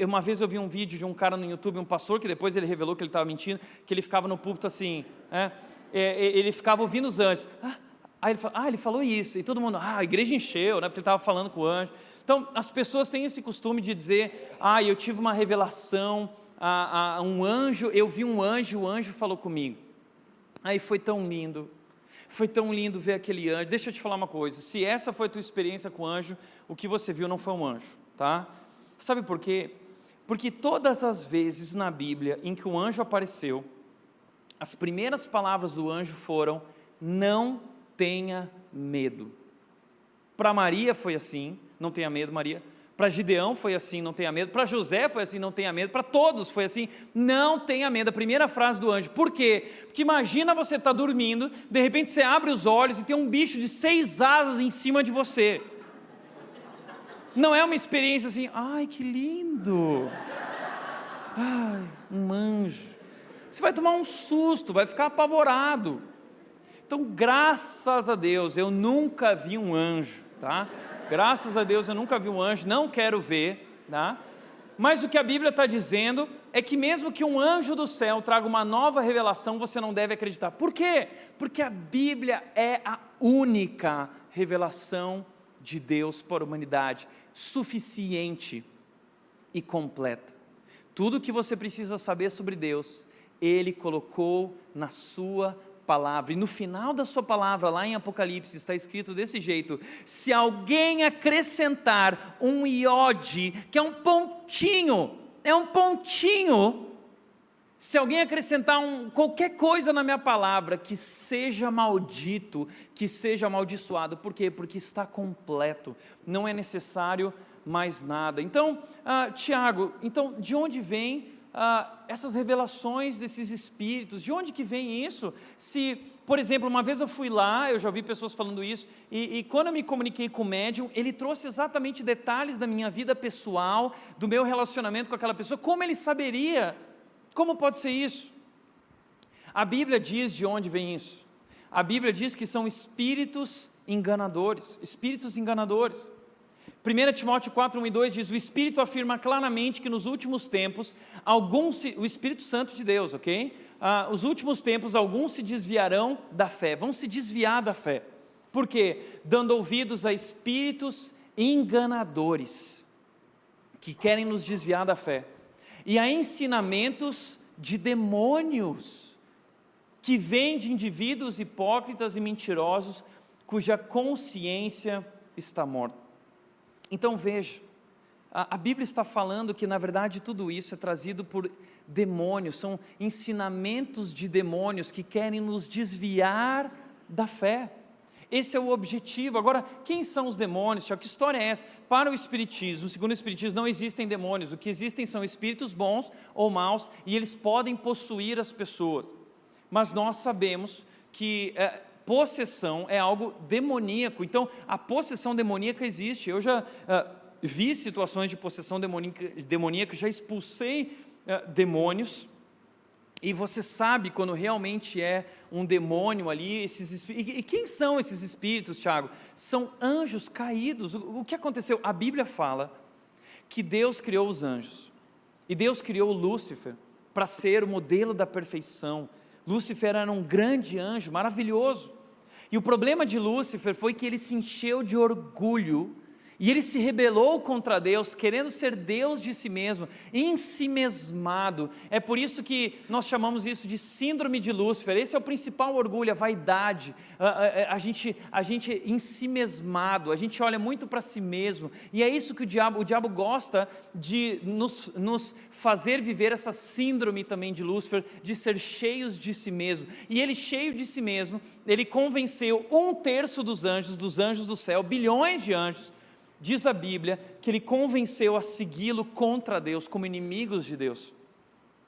Uma vez eu vi um vídeo de um cara no YouTube, um pastor, que depois ele revelou que ele estava mentindo, que ele ficava no púlpito assim, ele ficava ouvindo os anjos. Aí ele falou isso, e todo mundo, a igreja encheu, né, porque ele estava falando com o anjo. Então as pessoas têm esse costume de dizer, eu tive uma revelação, um anjo, eu vi um anjo, o anjo falou comigo. Aí foi tão lindo ver aquele anjo. Deixa eu te falar uma coisa, se essa foi a tua experiência com o anjo, o que você viu não foi um anjo, tá? Sabe por quê? Porque todas as vezes na Bíblia em que um anjo apareceu, as primeiras palavras do anjo foram, não tenha medo. Para Maria foi assim, não tenha medo, Maria. Para Gideão foi assim, não tenha medo. Para José foi assim, não tenha medo. Para todos foi assim, não tenha medo. A primeira frase do anjo. Por quê? Porque imagina você estar dormindo, de repente você abre os olhos e tem um bicho de 6 asas em cima de você. Não é uma experiência assim, ai que lindo, ai, um anjo. Você vai tomar um susto, vai ficar apavorado. Então, graças a Deus, eu nunca vi um anjo, tá? Graças a Deus eu nunca vi um anjo, não quero ver, tá? Mas o que a Bíblia está dizendo é que mesmo que um anjo do céu traga uma nova revelação, você não deve acreditar. Por quê? Porque a Bíblia é a única revelação de Deus para a humanidade, suficiente e completa. Tudo o que você precisa saber sobre Deus, Ele colocou na sua palavra, e no final da sua palavra, lá em Apocalipse, está escrito desse jeito: se alguém acrescentar um iode, que é um pontinho, se alguém acrescentar qualquer coisa na minha palavra, que seja maldito, que seja amaldiçoado. Por quê? Porque está completo, não é necessário mais nada. Então, Tiago, de onde vem essas revelações desses espíritos? De onde que vem isso? Se, por exemplo, uma vez eu fui lá, eu já ouvi pessoas falando isso, e quando eu me comuniquei com o médium, ele trouxe exatamente detalhes da minha vida pessoal, do meu relacionamento com aquela pessoa. Como ele saberia? Como pode ser isso? A Bíblia diz de onde vem isso. A Bíblia diz que são espíritos enganadores, 1 Timóteo 4, 1 e 2 diz, o Espírito afirma claramente que nos últimos tempos, o Espírito Santo de Deus, ok? Os últimos tempos, alguns se desviarão da fé, vão se desviar da fé. Por quê? Dando ouvidos a espíritos enganadores, que querem nos desviar da fé, e a ensinamentos de demônios que vêm de indivíduos hipócritas e mentirosos cuja consciência está morta. Então veja, a Bíblia está falando que na verdade tudo isso é trazido por demônios, são ensinamentos de demônios que querem nos desviar da fé. Esse é o objetivo. Agora, quem são os demônios? Que história é essa? Para o Espiritismo, segundo o Espiritismo, não existem demônios. O que existem são espíritos bons ou maus, e eles podem possuir as pessoas. Mas nós sabemos que possessão é algo demoníaco. Então, a possessão demoníaca existe. Eu já vi situações de possessão demoníaca, já expulsei demônios. E você sabe quando realmente é um demônio ali, e quem são esses espíritos, Tiago? São anjos caídos. O que aconteceu? A Bíblia fala que Deus criou os anjos, e Deus criou Lúcifer para ser o modelo da perfeição. Lúcifer era um grande anjo, maravilhoso, e o problema de Lúcifer foi que ele se encheu de orgulho, e ele se rebelou contra Deus, querendo ser Deus de si mesmo, ensimesmado. É por isso que nós chamamos isso de síndrome de Lúcifer. Esse é o principal orgulho, a vaidade, a gente ensimesmado, a gente olha muito para si mesmo, e é isso que o diabo gosta de nos fazer viver essa síndrome também de Lúcifer, de ser cheios de si mesmo. E ele, cheio de si mesmo, ele convenceu 1/3 dos anjos do céu, bilhões de anjos. Diz a Bíblia que ele convenceu a segui-lo contra Deus, como inimigos de Deus.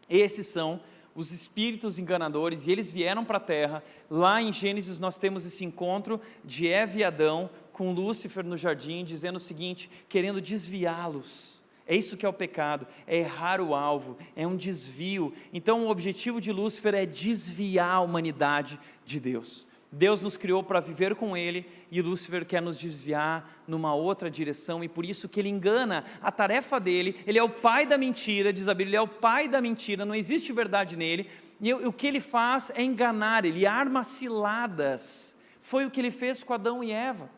Esses são os espíritos enganadores, e eles vieram para a terra. Lá em Gênesis nós temos esse encontro de Eva e Adão com Lúcifer no jardim, dizendo o seguinte, querendo desviá-los. É isso que é o pecado, é errar o alvo, é um desvio. Então o objetivo de Lúcifer é desviar a humanidade de Deus. Deus nos criou para viver com Ele, e Lúcifer quer nos desviar numa outra direção, e por isso que ele engana. A tarefa dele, ele é o pai da mentira, diz a Bíblia, ele é o pai da mentira, não existe verdade nele, e o que ele faz é enganar, ele arma ciladas. Foi o que ele fez com Adão e Eva.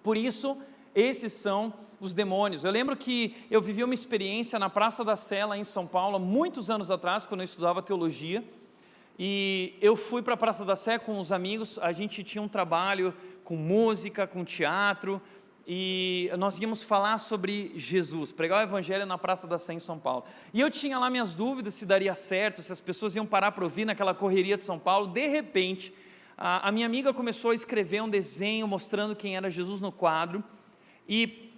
Por isso, esses são os demônios. Eu lembro que eu vivi uma experiência na Praça da Sé, lá em São Paulo, há muitos anos atrás, quando eu estudava teologia. E eu fui para a Praça da Sé com os amigos, a gente tinha um trabalho com música, com teatro, e nós íamos falar sobre Jesus, pregar o Evangelho na Praça da Sé em São Paulo. E eu tinha lá minhas dúvidas se daria certo, se as pessoas iam parar para ouvir naquela correria de São Paulo. De repente, a minha amiga começou a escrever um desenho mostrando quem era Jesus no quadro, e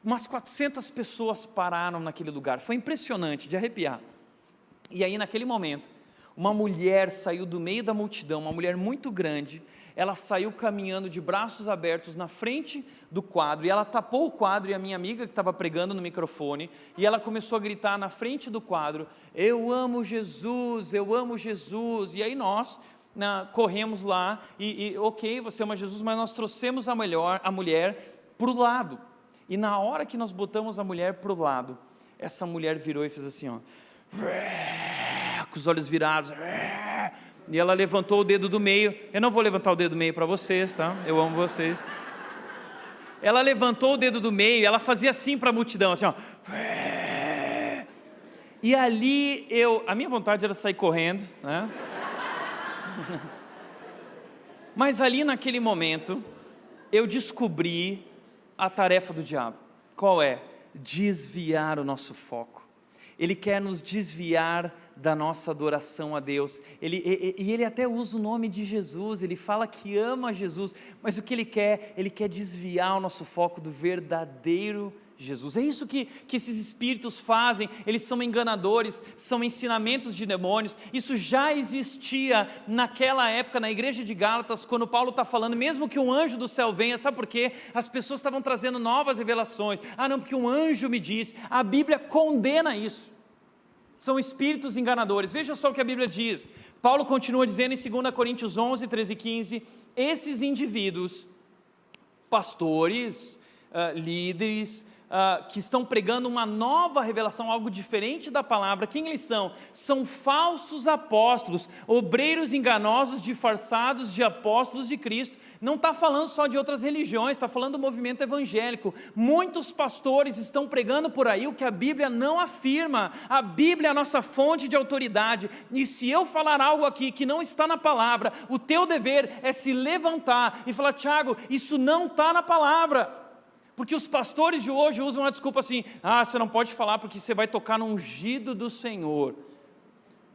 umas 400 pessoas pararam naquele lugar. Foi impressionante, de arrepiar. E aí naquele momento, uma mulher saiu do meio da multidão, uma mulher muito grande. Ela saiu caminhando de braços abertos na frente do quadro, e ela tapou o quadro, e a minha amiga que estava pregando no microfone, e ela começou a gritar na frente do quadro, eu amo Jesus, e aí nós corremos lá, ok, você ama Jesus, mas nós trouxemos a mulher para o lado, e na hora que nós botamos a mulher para o lado, essa mulher virou e fez assim, ó, com os olhos virados, e ela levantou o dedo do meio. Eu não vou levantar o dedo do meio para vocês, tá? Eu amo vocês. Ela levantou o dedo do meio, ela fazia assim para a multidão, assim, ó. E ali a minha vontade era sair correndo, né? Mas ali naquele momento, eu descobri a tarefa do diabo. Qual é? Desviar o nosso foco. Ele quer nos desviar da nossa adoração a Deus, ele até usa o nome de Jesus, ele fala que ama Jesus, mas o que ele quer desviar o nosso foco do verdadeiro Jesus. É isso que esses espíritos fazem, eles são enganadores, são ensinamentos de demônios. Isso já existia naquela época na igreja de Gálatas, quando Paulo está falando, mesmo que um anjo do céu venha, sabe por quê? As pessoas estavam trazendo novas revelações, não, porque um anjo me disse. A Bíblia condena isso. São espíritos enganadores. Veja só o que a Bíblia diz. Paulo continua dizendo em 2 Coríntios 11, 13 e 15, esses indivíduos, pastores, líderes, que estão pregando uma nova revelação, algo diferente da palavra. Quem eles são? São falsos apóstolos, obreiros enganosos disfarçados de apóstolos de Cristo. Não está falando só de outras religiões, está falando do movimento evangélico. Muitos pastores estão pregando por aí o que a Bíblia não afirma. A Bíblia é a nossa fonte de autoridade, e se eu falar algo aqui que não está na palavra, o teu dever é se levantar e falar: Tiago, isso não está na palavra. Porque os pastores de hoje usam a desculpa assim: você não pode falar porque você vai tocar no ungido do Senhor.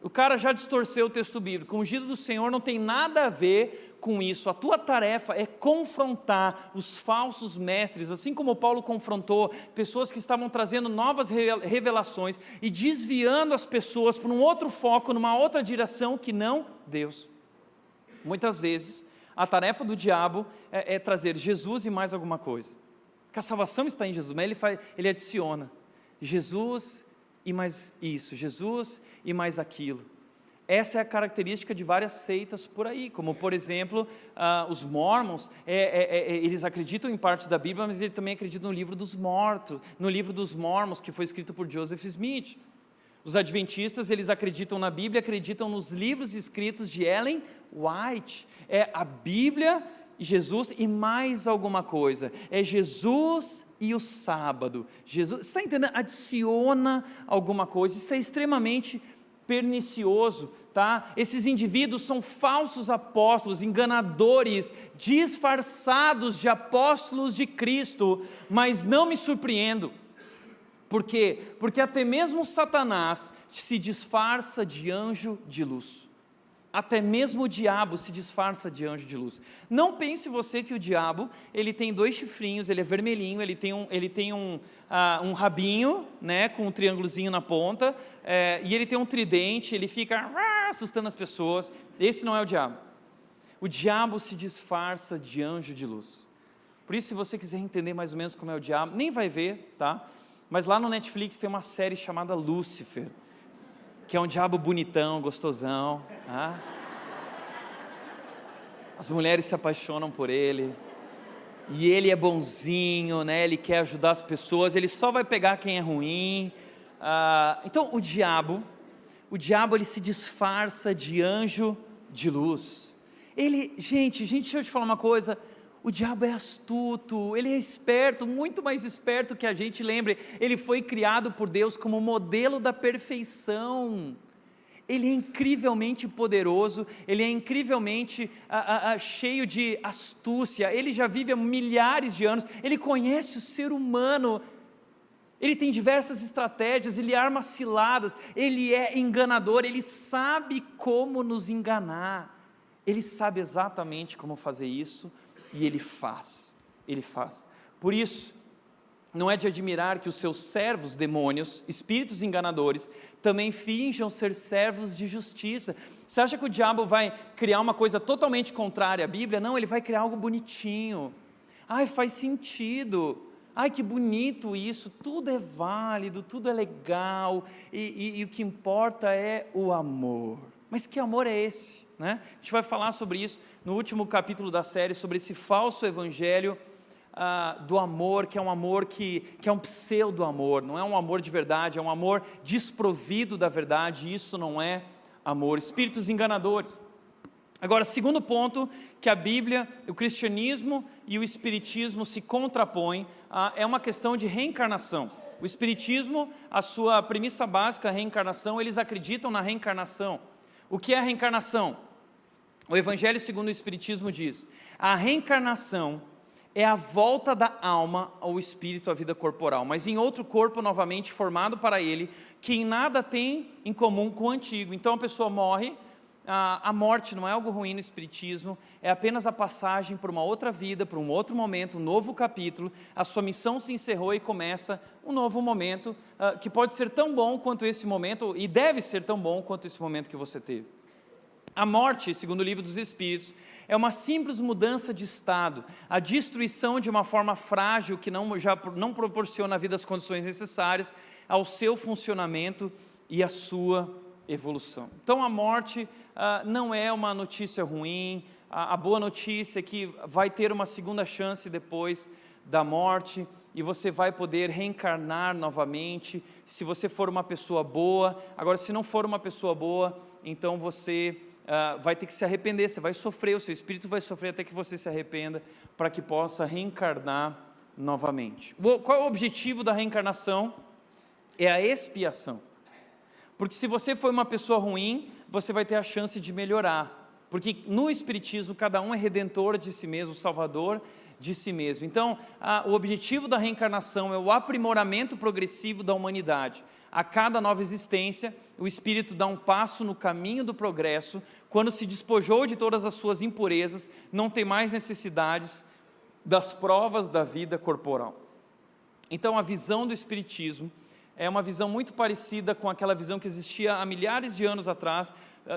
O cara já distorceu o texto bíblico. O ungido do Senhor não tem nada a ver com isso. A tua tarefa é confrontar os falsos mestres, assim como Paulo confrontou pessoas que estavam trazendo novas revelações e desviando as pessoas para um outro foco, numa outra direção que não Deus. Muitas vezes a tarefa do diabo é trazer Jesus e mais alguma coisa. Que a salvação está em Jesus, mas ele adiciona Jesus e mais isso, Jesus e mais aquilo. Essa é a característica de várias seitas por aí, como por exemplo, os Mormons, eles acreditam em parte da Bíblia, mas eles também acreditam no livro dos mortos, no livro dos Mormons, que foi escrito por Joseph Smith. Os Adventistas, eles acreditam na Bíblia, acreditam nos livros escritos de Ellen White. É a Bíblia, Jesus e mais alguma coisa. É Jesus e o sábado. Jesus, você está entendendo? Adiciona alguma coisa. Isso é extremamente pernicioso, tá? Esses indivíduos são falsos apóstolos, enganadores, disfarçados de apóstolos de Cristo, mas não me surpreendo. Por quê? Porque até mesmo Satanás se disfarça de anjo de luz. Até mesmo o diabo se disfarça de anjo de luz. Não pense você que o diabo, ele tem 2 chifrinhos, ele é vermelhinho, ele tem um rabinho, né, com um triângulozinho na ponta, e ele tem um tridente, ele fica assustando as pessoas. Esse não é o diabo. O diabo se disfarça de anjo de luz. Por isso, se você quiser entender mais ou menos como é o diabo, nem vai ver, tá? Mas lá no Netflix tem uma série chamada Lúcifer, que é um diabo bonitão, gostosão. Tá? As mulheres se apaixonam por ele, e ele é bonzinho, né? Ele quer ajudar as pessoas, ele só vai pegar quem é ruim. Então o diabo ele se disfarça de anjo de luz. Gente, deixa eu te falar uma coisa. O diabo é astuto, ele é esperto, muito mais esperto que a gente. Lembre, ele foi criado por Deus como modelo da perfeição. Ele é incrivelmente poderoso, ele é incrivelmente cheio de astúcia. Ele já vive há milhares de anos, ele conhece o ser humano. Ele tem diversas estratégias, ele arma ciladas, ele é enganador, ele sabe como nos enganar. Ele sabe exatamente como fazer isso. E ele faz. Por isso, não é de admirar que os seus servos demônios, espíritos enganadores, também finjam ser servos de justiça. Você acha que o diabo vai criar uma coisa totalmente contrária à Bíblia? Não, ele vai criar algo bonitinho. Faz sentido. Que bonito isso. Tudo é válido, tudo é legal. E o que importa é o amor. Mas que amor é esse? Né? A gente vai falar sobre isso no último capítulo da série, sobre esse falso evangelho do amor, que é um amor que é um pseudo-amor, não é um amor de verdade, é um amor desprovido da verdade. Isso não é amor. Espíritos enganadores. Agora, segundo ponto, que a Bíblia, o cristianismo e o espiritismo se contrapõem, é uma questão de reencarnação. O espiritismo, a sua premissa básica, a reencarnação, eles acreditam na reencarnação. O que é a reencarnação? O Evangelho segundo o Espiritismo diz: a reencarnação é a volta da alma ao espírito, à vida corporal, mas em outro corpo novamente formado para ele, que em nada tem em comum com o antigo. Então a pessoa morre. A morte não é algo ruim no Espiritismo, é apenas a passagem por uma outra vida, por um outro momento, um novo capítulo. A sua missão se encerrou e começa um novo momento, que pode ser tão bom quanto esse momento, e deve ser tão bom quanto esse momento que você teve. A morte, segundo o Livro dos Espíritos, é uma simples mudança de estado, a destruição de uma forma frágil que não proporciona à vida as condições necessárias ao seu funcionamento e à sua evolução. Então a morte não é uma notícia ruim. A boa notícia é que vai ter uma segunda chance depois da morte, e você vai poder reencarnar novamente, se você for uma pessoa boa. Agora, se não for uma pessoa boa, então você vai ter que se arrepender, você vai sofrer, o seu espírito vai sofrer até que você se arrependa, para que possa reencarnar novamente. Qual é o objetivo da reencarnação? É a expiação, porque se você foi uma pessoa ruim, você vai ter a chance de melhorar, porque no Espiritismo cada um é redentor de si mesmo, salvador de si mesmo. Então, o objetivo da reencarnação é o aprimoramento progressivo da humanidade. A cada nova existência, o Espírito dá um passo no caminho do progresso, quando se despojou de todas as suas impurezas, não tem mais necessidades das provas da vida corporal. Então, a visão do Espiritismo é uma visão muito parecida com aquela visão que existia há milhares de anos atrás,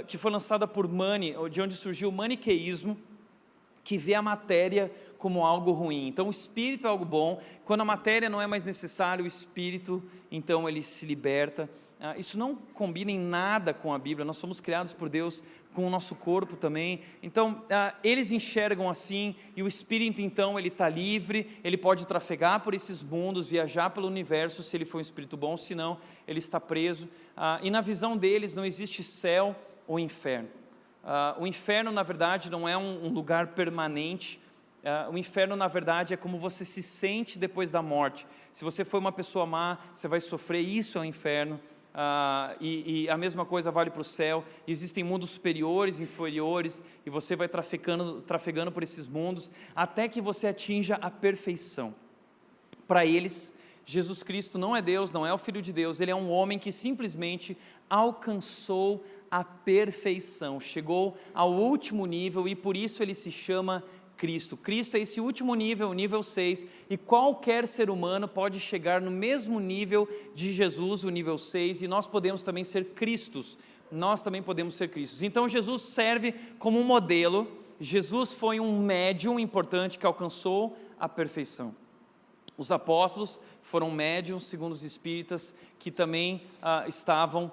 que foi lançada por Mani, de onde surgiu o maniqueísmo, que vê a matéria como algo ruim. Então o espírito é algo bom, quando a matéria não é mais necessária, o espírito, então ele se liberta. Isso não combina em nada com a Bíblia, nós somos criados por Deus com o nosso corpo também. Então eles enxergam assim, e o espírito então ele está livre, ele pode trafegar por esses mundos, viajar pelo universo, se ele for um espírito bom, senão ele está preso. E na visão deles não existe céu ou inferno. O inferno na verdade não é um lugar permanente. O inferno na verdade é como você se sente depois da morte. Se você foi uma pessoa má, você vai sofrer, isso é o inferno. E a mesma coisa vale para o céu. Existem mundos superiores, inferiores, e você vai trafegando por esses mundos, até que você atinja a perfeição. Para eles, Jesus Cristo não é Deus, não é o Filho de Deus, ele é um homem que simplesmente alcançou a perfeição, chegou ao último nível, e por isso ele se chama Cristo. Cristo é esse último nível, o nível 6, e qualquer ser humano pode chegar no mesmo nível de Jesus, o nível 6, e nós podemos também ser Cristos, nós também podemos ser Cristos. Então Jesus serve como um modelo. Jesus foi um médium importante que alcançou a perfeição. Os apóstolos foram médiuns, segundo os espíritas, que também estavam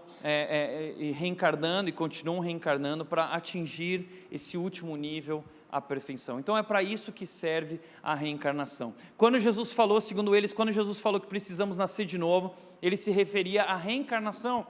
reencarnando e continuam reencarnando para atingir esse último nível, a perfeição. Então é para isso que serve a reencarnação. Quando Jesus falou, segundo eles, quando Jesus falou que precisamos nascer de novo, ele se referia à reencarnação.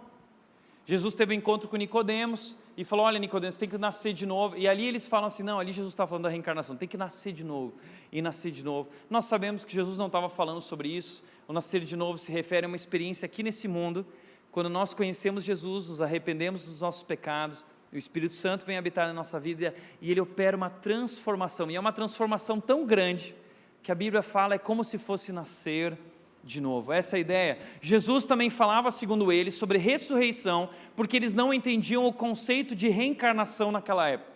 Jesus teve um encontro com Nicodemos e falou: olha, Nicodemos, você tem que nascer de novo. E ali eles falam assim: não, ali Jesus está falando da reencarnação, tem que nascer de novo e nascer de novo. Nós sabemos que Jesus não estava falando sobre isso. O nascer de novo se refere a uma experiência aqui nesse mundo, quando nós conhecemos Jesus, nos arrependemos dos nossos pecados, o Espírito Santo vem habitar na nossa vida e ele opera uma transformação, e é uma transformação tão grande que a Bíblia fala é como se fosse nascer de novo. Essa é a ideia. Jesus também falava, segundo eles, sobre ressurreição, porque eles não entendiam o conceito de reencarnação naquela época.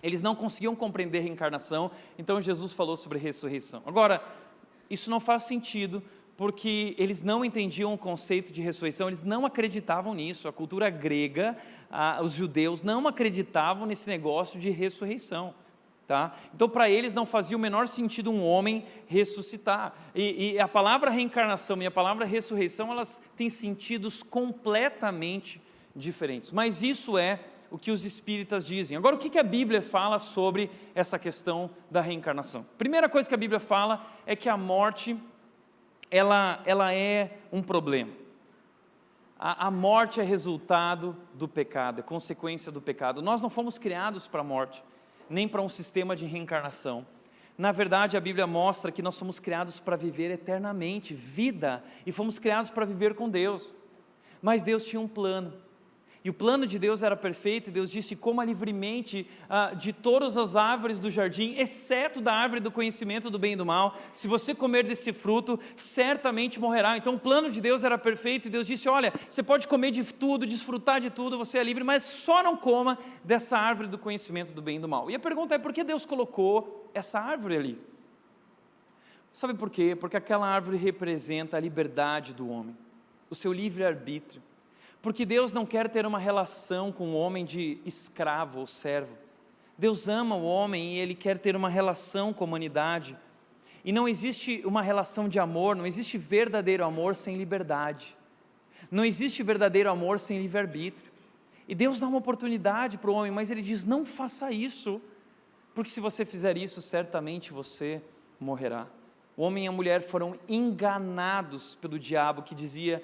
Eles não conseguiam compreender reencarnação, então Jesus falou sobre ressurreição. Agora, isso não faz sentido, porque eles não entendiam o conceito de ressurreição, eles não acreditavam nisso. A cultura grega, os judeus não acreditavam nesse negócio de ressurreição. Tá? Então para eles não fazia o menor sentido um homem ressuscitar, e a palavra reencarnação e a palavra ressurreição, elas têm sentidos completamente diferentes, mas isso é o que os espíritas dizem. Agora, o que a Bíblia fala sobre essa questão da reencarnação? Primeira coisa que a Bíblia fala é que a morte ela é um problema. A morte é resultado do pecado, é consequência do pecado. Nós não fomos criados para a morte, nem para um sistema de reencarnação. Na verdade, a Bíblia mostra que nós somos criados para viver eternamente, vida, e fomos criados para viver com Deus. Mas Deus tinha um plano, e o plano de Deus era perfeito, e Deus disse: coma livremente de todas as árvores do jardim, exceto da árvore do conhecimento do bem e do mal. Se você comer desse fruto, certamente morrerá. Então o plano de Deus era perfeito, e Deus disse: olha, você pode comer de tudo, desfrutar de tudo, você é livre, mas só não coma dessa árvore do conhecimento do bem e do mal. E a pergunta é: por que Deus colocou essa árvore ali? Sabe por quê? Porque aquela árvore representa a liberdade do homem, o seu livre-arbítrio. Porque Deus não quer ter uma relação com o homem de escravo ou servo. Deus ama o homem e Ele quer ter uma relação com a humanidade. E não existe uma relação de amor, não existe verdadeiro amor sem liberdade. Não existe verdadeiro amor sem livre-arbítrio. E Deus dá uma oportunidade para o homem, mas Ele diz: não faça isso, porque se você fizer isso, certamente você morrerá. o homem e a mulher foram enganados pelo diabo, que dizia: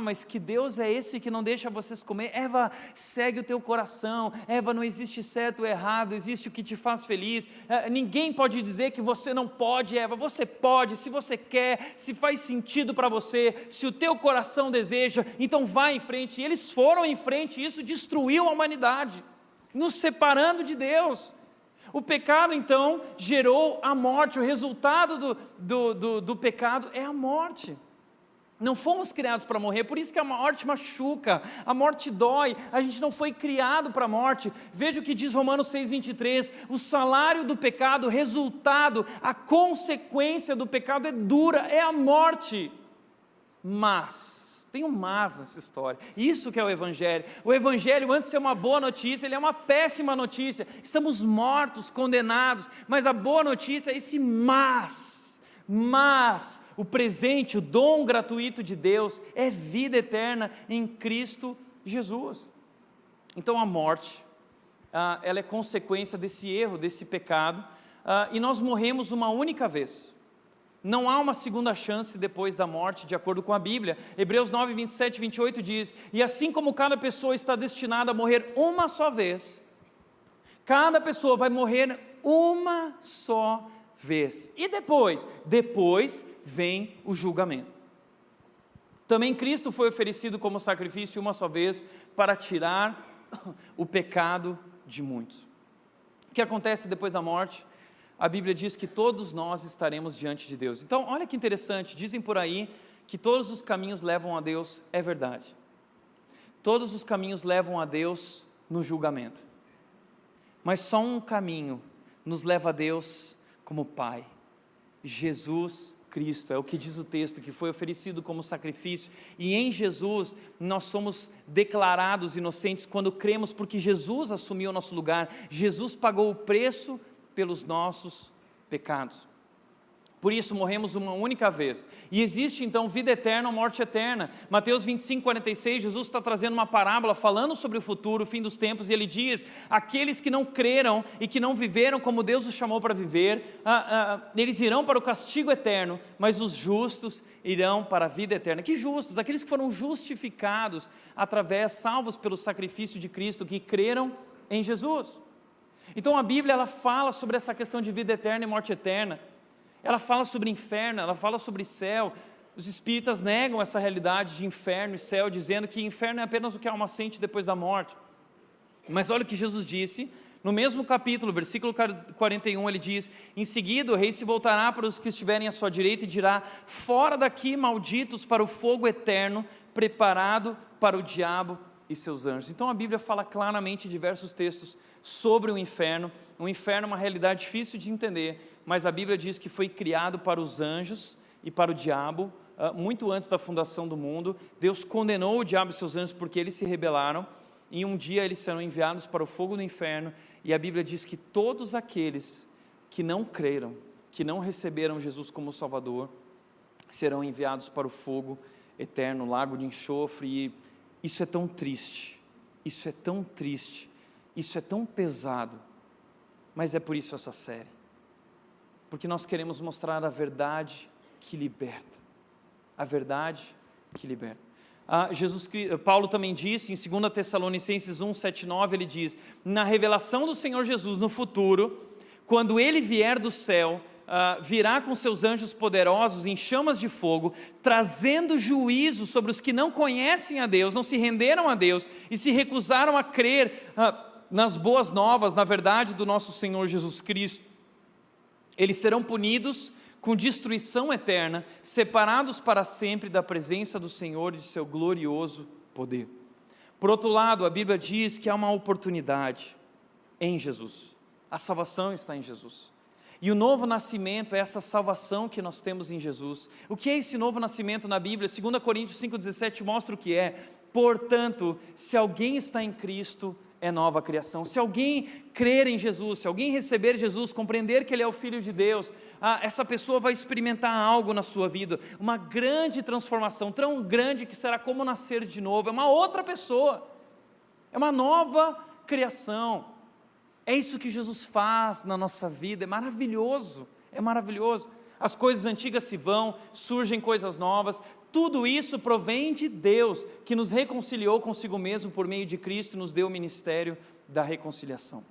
mas que Deus é esse que não deixa vocês comer? Eva, segue o teu coração. Eva, não existe certo ou errado, existe o que te faz feliz. Ninguém pode dizer que você não pode, Eva. Você pode, se você quer, se faz sentido para você, se o teu coração deseja, então vá em frente. E eles foram em frente, e isso destruiu a humanidade, nos separando de Deus. O pecado então gerou a morte. O resultado do pecado é a morte. Não fomos criados para morrer, por isso que a morte machuca, a morte dói, a gente não foi criado para a morte. Veja o que diz Romanos 6,23, o salário do pecado, o resultado, a consequência do pecado é dura, é a morte. Mas, tem um mas nessa história, isso que é o Evangelho. O Evangelho, antes de ser uma boa notícia, ele é uma péssima notícia. Estamos mortos, condenados, mas a boa notícia é esse mas o presente, o dom gratuito de Deus é vida eterna em Cristo Jesus. Então a morte, ela é consequência desse erro, desse pecado, e nós morremos uma única vez. Não há uma segunda chance depois da morte, de acordo com a Bíblia. Hebreus 9, 27 e 28 diz: e assim como cada pessoa está destinada a morrer uma só vez, cada pessoa vai morrer uma só vez. E depois vem o julgamento. Também Cristo foi oferecido como sacrifício uma só vez para tirar o pecado de muitos. O que acontece depois da morte? A Bíblia diz que todos nós estaremos diante de Deus. Então, olha que interessante, dizem por aí que todos os caminhos levam a Deus, é verdade. Todos os caminhos levam a Deus no julgamento. Mas só um caminho nos leva a Deus como Pai, Jesus Cristo, é o que diz o texto, que foi oferecido como sacrifício, e em Jesus nós somos declarados inocentes quando cremos, porque Jesus assumiu o nosso lugar, Jesus pagou o preço pelos nossos pecados. Por isso morremos uma única vez, e existe então vida eterna ou morte eterna. Mateus 25, 46, Jesus está trazendo uma parábola falando sobre o futuro, o fim dos tempos, e ele diz: aqueles que não creram e que não viveram como Deus os chamou para viver, eles irão para o castigo eterno, mas os justos irão para a vida eterna. Que justos? Aqueles que foram justificados salvos pelo sacrifício de Cristo, que creram em Jesus. Então a Bíblia, ela fala sobre essa questão de vida eterna e morte eterna. Ela fala sobre inferno, ela fala sobre céu. Os espíritas negam essa realidade de inferno e céu, dizendo que inferno é apenas o que a alma sente depois da morte. Mas olha o que Jesus disse, no mesmo capítulo, versículo 41, ele diz: em seguida o rei se voltará para os que estiverem à sua direita e dirá: fora daqui, malditos, para o fogo eterno, preparado para o diabo e seus anjos. Então a Bíblia fala claramente em diversos textos sobre o inferno. O inferno é uma realidade difícil de entender, mas a Bíblia diz que foi criado para os anjos e para o diabo, muito antes da fundação do mundo. Deus condenou o diabo e seus anjos porque eles se rebelaram, e um dia eles serão enviados para o fogo do inferno, e a Bíblia diz que todos aqueles que não creram, que não receberam Jesus como Salvador, serão enviados para o fogo eterno, lago de enxofre. E isso é tão triste, isso é tão triste, isso é tão pesado, mas é por isso essa série, porque nós queremos mostrar a verdade que liberta, a verdade que liberta. Paulo também disse em 2 Tessalonicenses 1, 7, 9, ele diz: na revelação do Senhor Jesus no futuro, quando ele vier do céu, virá com seus anjos poderosos em chamas de fogo, trazendo juízo sobre os que não conhecem a Deus, não se renderam a Deus e se recusaram a crer nas boas novas, na verdade do nosso Senhor Jesus Cristo. Eles serão punidos com destruição eterna, separados para sempre da presença do Senhor e de seu glorioso poder. Por outro lado, a Bíblia diz que há uma oportunidade em Jesus. A salvação está em Jesus. E o novo nascimento é essa salvação que nós temos em Jesus. O que é esse novo nascimento na Bíblia? 2 Coríntios 5,17 mostra o que é. Portanto, se alguém está em Cristo, é nova criação. Se alguém crer em Jesus, se alguém receber Jesus, compreender que Ele é o Filho de Deus, essa pessoa vai experimentar algo na sua vida, uma grande transformação, tão grande que será como nascer de novo. É uma outra pessoa, é uma nova criação. É isso que Jesus faz na nossa vida, é maravilhoso, é maravilhoso. as coisas antigas se vão, surgem coisas novas. Tudo isso provém de Deus, que nos reconciliou consigo mesmo por meio de Cristo e nos deu o ministério da reconciliação.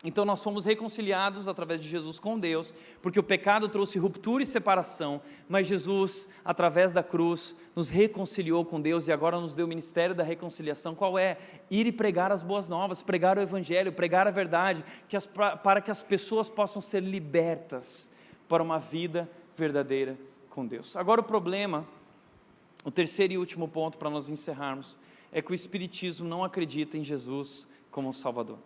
Então nós fomos reconciliados através de Jesus com Deus, porque o pecado trouxe ruptura e separação, mas Jesus, através da cruz, nos reconciliou com Deus e agora nos deu o ministério da reconciliação. Qual é? Ir e pregar as boas novas, pregar o evangelho, pregar a verdade, para que as pessoas possam ser libertas para uma vida verdadeira com Deus. Agora o problema, o terceiro e último ponto para nós encerrarmos, é que o Espiritismo não acredita em Jesus como um Salvador.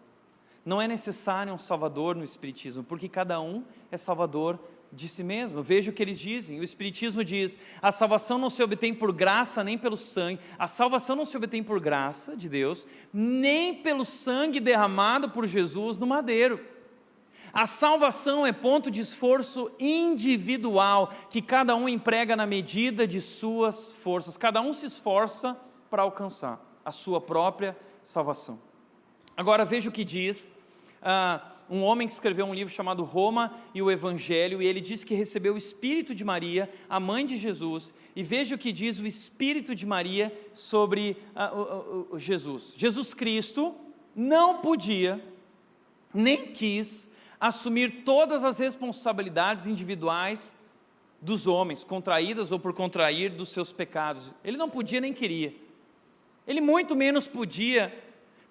Não é necessário um Salvador no Espiritismo, porque cada um é Salvador de si mesmo. Veja o que eles dizem. O Espiritismo diz: a salvação não se obtém por graça nem pelo sangue. A salvação não se obtém por graça de Deus, nem pelo sangue derramado por Jesus no madeiro. A salvação é ponto de esforço individual, que cada um emprega na medida de suas forças. Cada um se esforça para alcançar a sua própria salvação. Agora veja o que diz um homem que escreveu um livro chamado Roma e o Evangelho, e ele diz que recebeu o Espírito de Maria, a mãe de Jesus, e veja o que diz o Espírito de Maria sobre Jesus. Jesus Cristo não podia, nem quis, assumir todas as responsabilidades individuais dos homens, contraídas ou por contrair dos seus pecados. Ele não podia nem queria. Ele muito menos podia,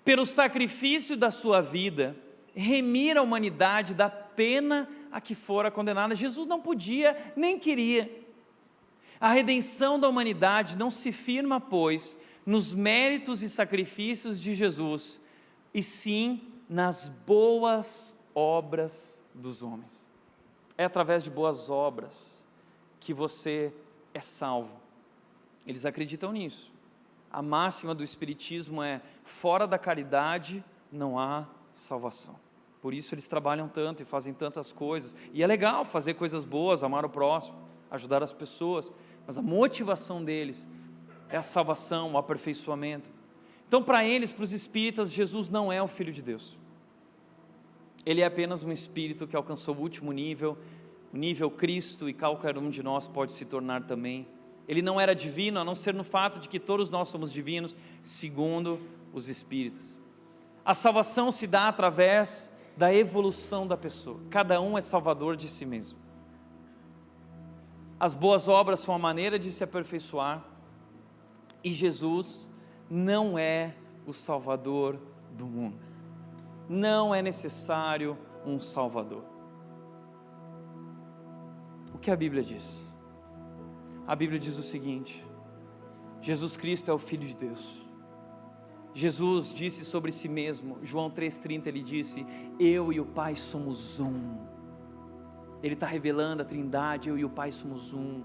pelo sacrifício da sua vida, remir a humanidade da pena a que fora condenada. Jesus não podia, nem queria. A redenção da humanidade não se firma, pois, nos méritos e sacrifícios de Jesus, e sim nas boas obras dos homens. É através de boas obras que você é salvo. Eles acreditam nisso. A máxima do Espiritismo é: fora da caridade não há salvação. Por isso eles trabalham tanto e fazem tantas coisas, e é legal fazer coisas boas, amar o próximo, ajudar as pessoas, mas a motivação deles é a salvação, o aperfeiçoamento. Então, para eles, para os espíritas, Jesus não é o Filho de Deus. Ele é apenas um espírito que alcançou o último nível, o nível Cristo, e qualquer um de nós pode se tornar também. Ele não era divino, a não ser no fato de que todos nós somos divinos, segundo os espíritas. A salvação se dá através da evolução da pessoa. Cada um é salvador de si mesmo. As boas obras são a maneira de se aperfeiçoar, e Jesus não é o Salvador do mundo. Não é necessário um Salvador. O que a Bíblia diz? A Bíblia diz o seguinte: Jesus Cristo é o Filho de Deus. Jesus disse sobre si mesmo, João 3,30, ele disse: eu e o Pai somos um. Ele está revelando a Trindade: eu e o Pai somos um.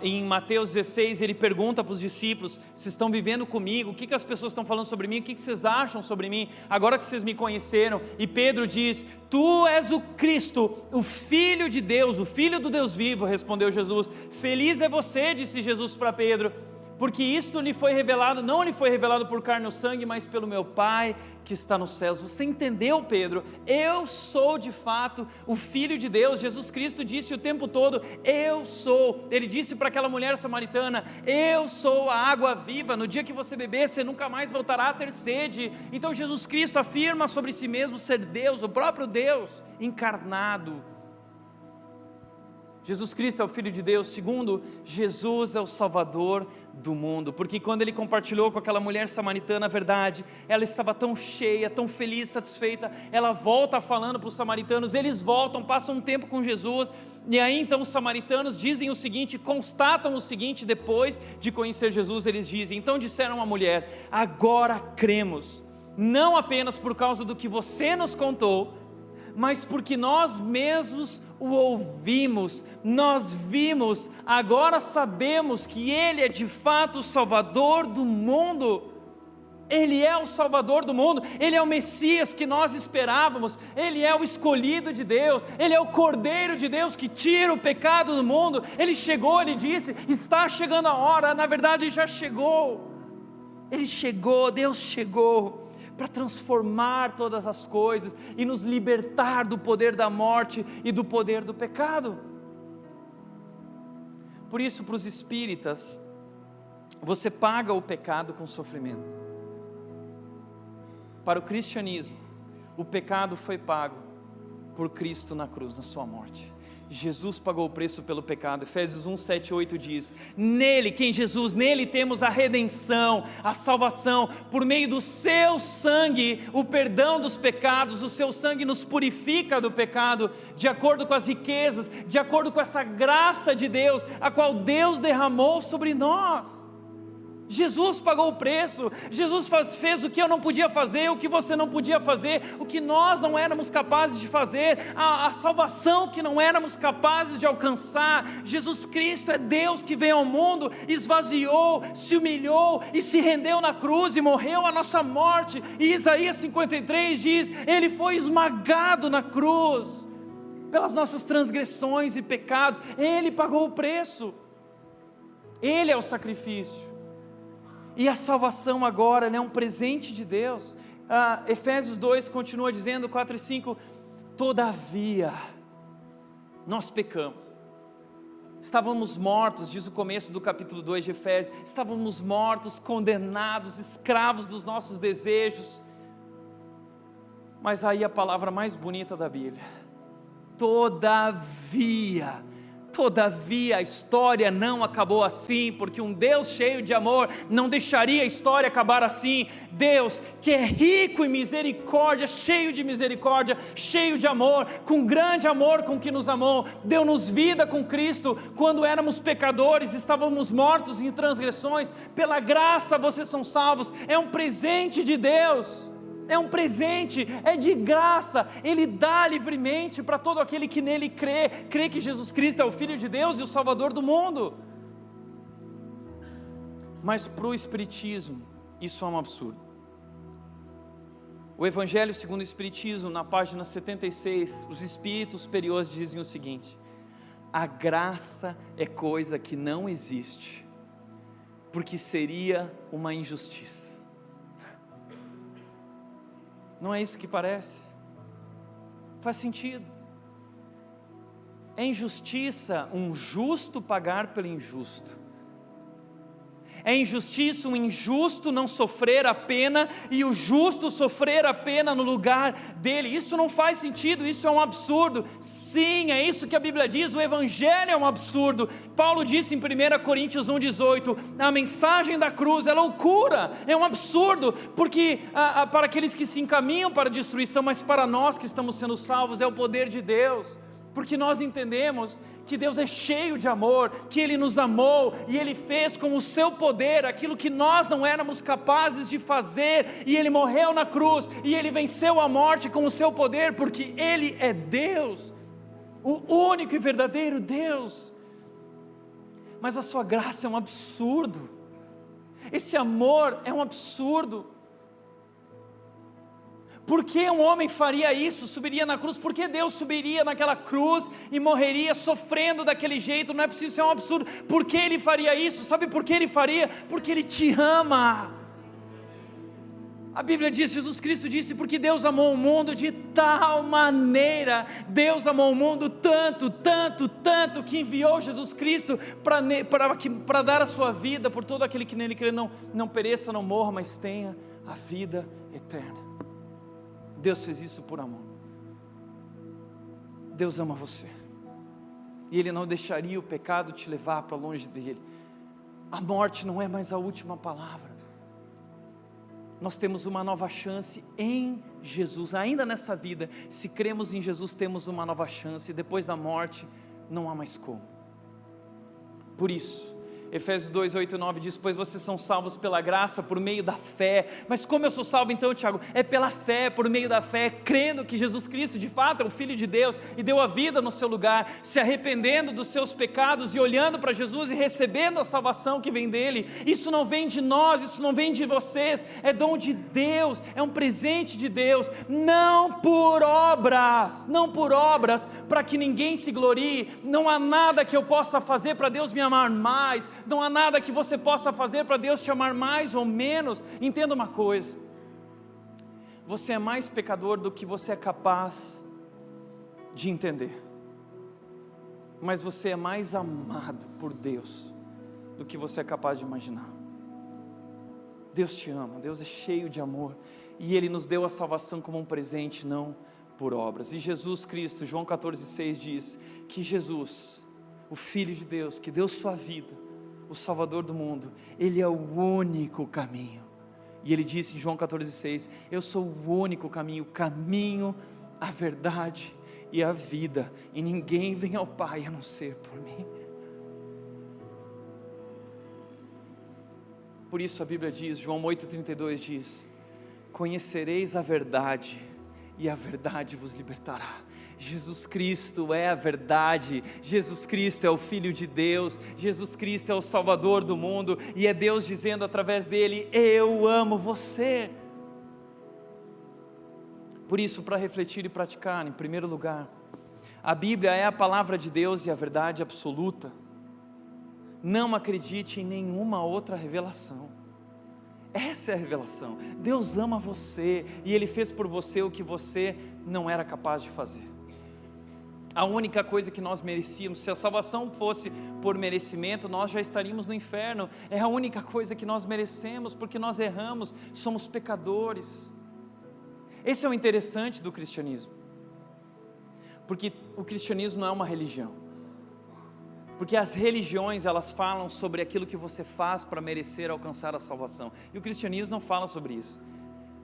Em Mateus 16, ele pergunta para os discípulos: vocês estão vivendo comigo? O que as pessoas estão falando sobre mim? O que vocês acham sobre mim, agora que vocês me conheceram? E Pedro diz: tu és o Cristo, o Filho de Deus, o Filho do Deus vivo. Respondeu Jesus. Feliz é você, disse Jesus para Pedro, porque isto lhe foi revelado, não lhe foi revelado por carne ou sangue, mas pelo meu Pai que está nos céus. Você entendeu, Pedro? Eu sou de fato o Filho de Deus. Jesus Cristo disse o tempo todo: eu sou. Ele disse para aquela mulher samaritana: eu sou a água viva, no dia que você beber, você nunca mais voltará a ter sede. Então Jesus Cristo afirma sobre si mesmo ser Deus, o próprio Deus encarnado. Jesus Cristo é o Filho de Deus. Segundo, Jesus é o Salvador do mundo, porque quando ele compartilhou com aquela mulher samaritana a verdade, ela estava tão cheia, tão feliz, satisfeita. Ela volta falando para os samaritanos, eles voltam, passam um tempo com Jesus, e aí então os samaritanos dizem o seguinte, constatam o seguinte, depois de conhecer Jesus, eles dizem: então disseram à mulher: agora cremos, não apenas por causa do que você nos contou, mas porque nós mesmos o ouvimos, nós vimos, agora sabemos que Ele é de fato o Salvador do mundo. Ele é o Salvador do mundo, Ele é o Messias que nós esperávamos, Ele é o escolhido de Deus, Ele é o Cordeiro de Deus que tira o pecado do mundo. Ele chegou, Ele disse: está chegando a hora, na verdade já chegou. Ele chegou, Deus chegou para transformar todas as coisas e nos libertar do poder da morte e do poder do pecado. Por isso, para os espíritas, você paga o pecado com sofrimento. Para o cristianismo, o pecado foi pago por Cristo na cruz, na sua morte. Jesus pagou o preço pelo pecado. Efésios 1, 7, 8 diz: nele, quem Jesus, nele temos a redenção, a salvação, por meio do seu sangue, o perdão dos pecados. O seu sangue nos purifica do pecado, de acordo com as riquezas, de acordo com essa graça de Deus, a qual Deus derramou sobre nós. Jesus pagou o preço. Jesus fez o que eu não podia fazer, o que você não podia fazer, o que nós não éramos capazes de fazer, a salvação que não éramos capazes de alcançar. Jesus Cristo é Deus que veio ao mundo, esvaziou, se humilhou e se rendeu na cruz e morreu a nossa morte. E Isaías 53 diz: ele foi esmagado na cruz pelas nossas transgressões e pecados. Ele pagou o preço, ele é o sacrifício. E a salvação agora é um presente de Deus. Efésios 2 continua dizendo, 4 e 5, todavia, nós pecamos. Estávamos mortos, diz o começo do capítulo 2 de Efésios, estávamos mortos, condenados, escravos dos nossos desejos. Mas aí a palavra mais bonita da Bíblia, todavia, a história não acabou assim, porque um Deus cheio de amor não deixaria a história acabar assim. Deus, que é rico em misericórdia, cheio de misericórdia, cheio de amor, com grande amor com que nos amou, deu-nos vida com Cristo, quando éramos pecadores, estávamos mortos em transgressões. Pela graça vocês são salvos, é um presente de Deus. É um presente, é de graça, Ele dá livremente para todo aquele que nele crê que Jesus Cristo é o Filho de Deus e o Salvador do mundo. Mas para o Espiritismo, isso é um absurdo. O Evangelho segundo o Espiritismo, na página 76, os Espíritos superiores dizem o seguinte: a graça é coisa que não existe, porque seria uma injustiça. Não é isso que parece? Faz sentido. É injustiça um justo pagar pelo injusto. É injustiça um injusto não sofrer a pena e o justo sofrer a pena no lugar dele. Isso não faz sentido, isso é um absurdo. Sim, é isso que a Bíblia diz, o Evangelho é um absurdo. Paulo disse em 1 Coríntios 1,18, a mensagem da cruz é loucura, é um absurdo, porque para aqueles que se encaminham para a destruição, mas para nós que estamos sendo salvos é o poder de Deus. Porque nós entendemos que Deus é cheio de amor, que Ele nos amou e Ele fez com o seu poder aquilo que nós não éramos capazes de fazer, e Ele morreu na cruz e Ele venceu a morte com o seu poder, porque Ele é Deus, o único e verdadeiro Deus. Mas a sua graça é um absurdo, esse amor é um absurdo. Por que um homem faria isso, subiria na cruz? Por que Deus subiria naquela cruz e morreria sofrendo daquele jeito? Não é possível, isso é um absurdo. Por que Ele faria isso? Sabe por que Ele faria? Porque Ele te ama. A Bíblia diz, Jesus Cristo disse, porque Deus amou o mundo de tal maneira, Deus amou o mundo tanto, que enviou Jesus Cristo para dar a sua vida por todo aquele que nele crê, não pereça, não morra, mas tenha a vida eterna. Deus fez isso por amor. Deus ama você, e Ele não deixaria o pecado te levar para longe dEle. A morte não é mais a última palavra. Nós temos uma nova chance em Jesus, ainda nessa vida. Se cremos em Jesus, temos uma nova chance, e depois da morte não há mais como. Por isso, Efésios 2, 8 e 9 diz, pois vocês são salvos pela graça, por meio da fé. Mas como eu sou salvo então, Tiago? É pela fé, por meio da fé, crendo que Jesus Cristo de fato é o Filho de Deus, e deu a vida no seu lugar, se arrependendo dos seus pecados, e olhando para Jesus, e recebendo a salvação que vem dEle. Isso não vem de nós, isso não vem de vocês, é dom de Deus, é um presente de Deus, não por obras, para que ninguém se glorie. Não há nada que eu possa fazer para Deus me amar mais, não há nada que você possa fazer para Deus te amar mais ou menos. Entenda uma coisa, você é mais pecador do que você é capaz de entender. Mas você é mais amado por Deus do que você é capaz de imaginar. Deus te ama, Deus é cheio de amor, e Ele nos deu a salvação como um presente, não por obras. E Jesus Cristo, João 14,6 diz que Jesus, o Filho de Deus, que deu sua vida, o Salvador do mundo, Ele é o único caminho. E Ele disse em João 14,6, eu sou o único caminho, a verdade e a vida, e ninguém vem ao Pai a não ser por mim. Por isso a Bíblia diz, João 8,32 diz, conhecereis a verdade, e a verdade vos libertará. Jesus Cristo é a verdade, Jesus Cristo é o Filho de Deus, Jesus Cristo é o Salvador do mundo, e é Deus dizendo através dele, eu amo você. Por isso, para refletir e praticar, em primeiro lugar, a Bíblia é a palavra de Deus e a verdade absoluta. Não acredite em nenhuma outra revelação. Essa é a revelação. Deus ama você e Ele fez por você o que você não era capaz de fazer. A única coisa que nós merecíamos, se a salvação fosse por merecimento, nós já estaríamos no inferno. É a única coisa que nós merecemos, porque nós erramos, somos pecadores. Esse é o interessante do cristianismo, porque o cristianismo não é uma religião, porque as religiões elas falam sobre aquilo que você faz para merecer alcançar a salvação, e o cristianismo não fala sobre isso.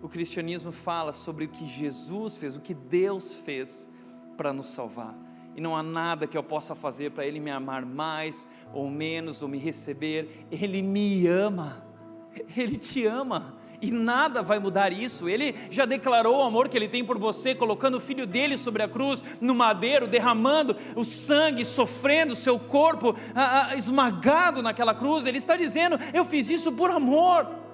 O cristianismo fala sobre o que Jesus fez, o que Deus fez para nos salvar, e não há nada que eu possa fazer para Ele me amar mais ou menos, ou me receber. Ele me ama, Ele te ama, e nada vai mudar isso. Ele já declarou o amor que Ele tem por você, colocando o Filho dele sobre a cruz, no madeiro, derramando o sangue, sofrendo o seu corpo esmagado naquela cruz. Ele está dizendo, eu fiz isso por amor.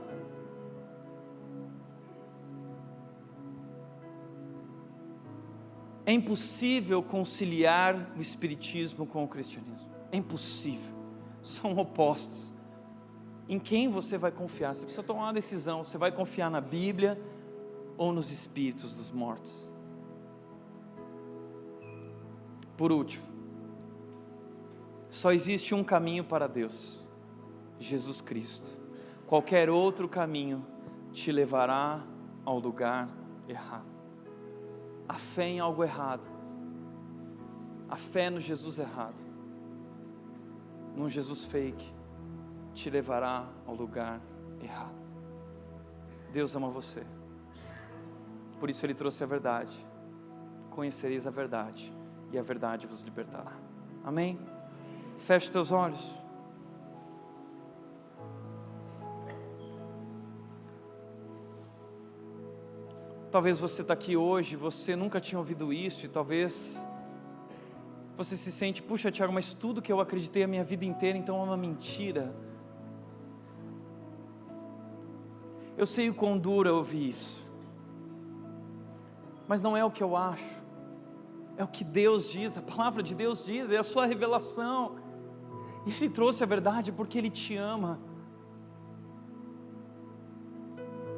É impossível conciliar o espiritismo com o cristianismo, é impossível, são opostos. Em quem você vai confiar? Você precisa tomar uma decisão. Você vai confiar na Bíblia ou nos espíritos dos mortos? Por último, só existe um caminho para Deus, Jesus Cristo. Qualquer outro caminho te levará ao lugar errado. A fé em algo errado, a fé no Jesus errado, num Jesus fake, te levará ao lugar errado. Deus ama você, por isso Ele trouxe a verdade. Conhecereis a verdade, e a verdade vos libertará. Amém? Feche os teus olhos. Talvez você está aqui hoje, você nunca tinha ouvido isso, e talvez você se sente, puxa Tiago, mas tudo que eu acreditei a minha vida inteira, então é uma mentira. Eu sei o quão duro é ouvir isso, mas não é o que eu acho, é o que Deus diz, a palavra de Deus diz, é a sua revelação, e Ele trouxe a verdade porque Ele te ama.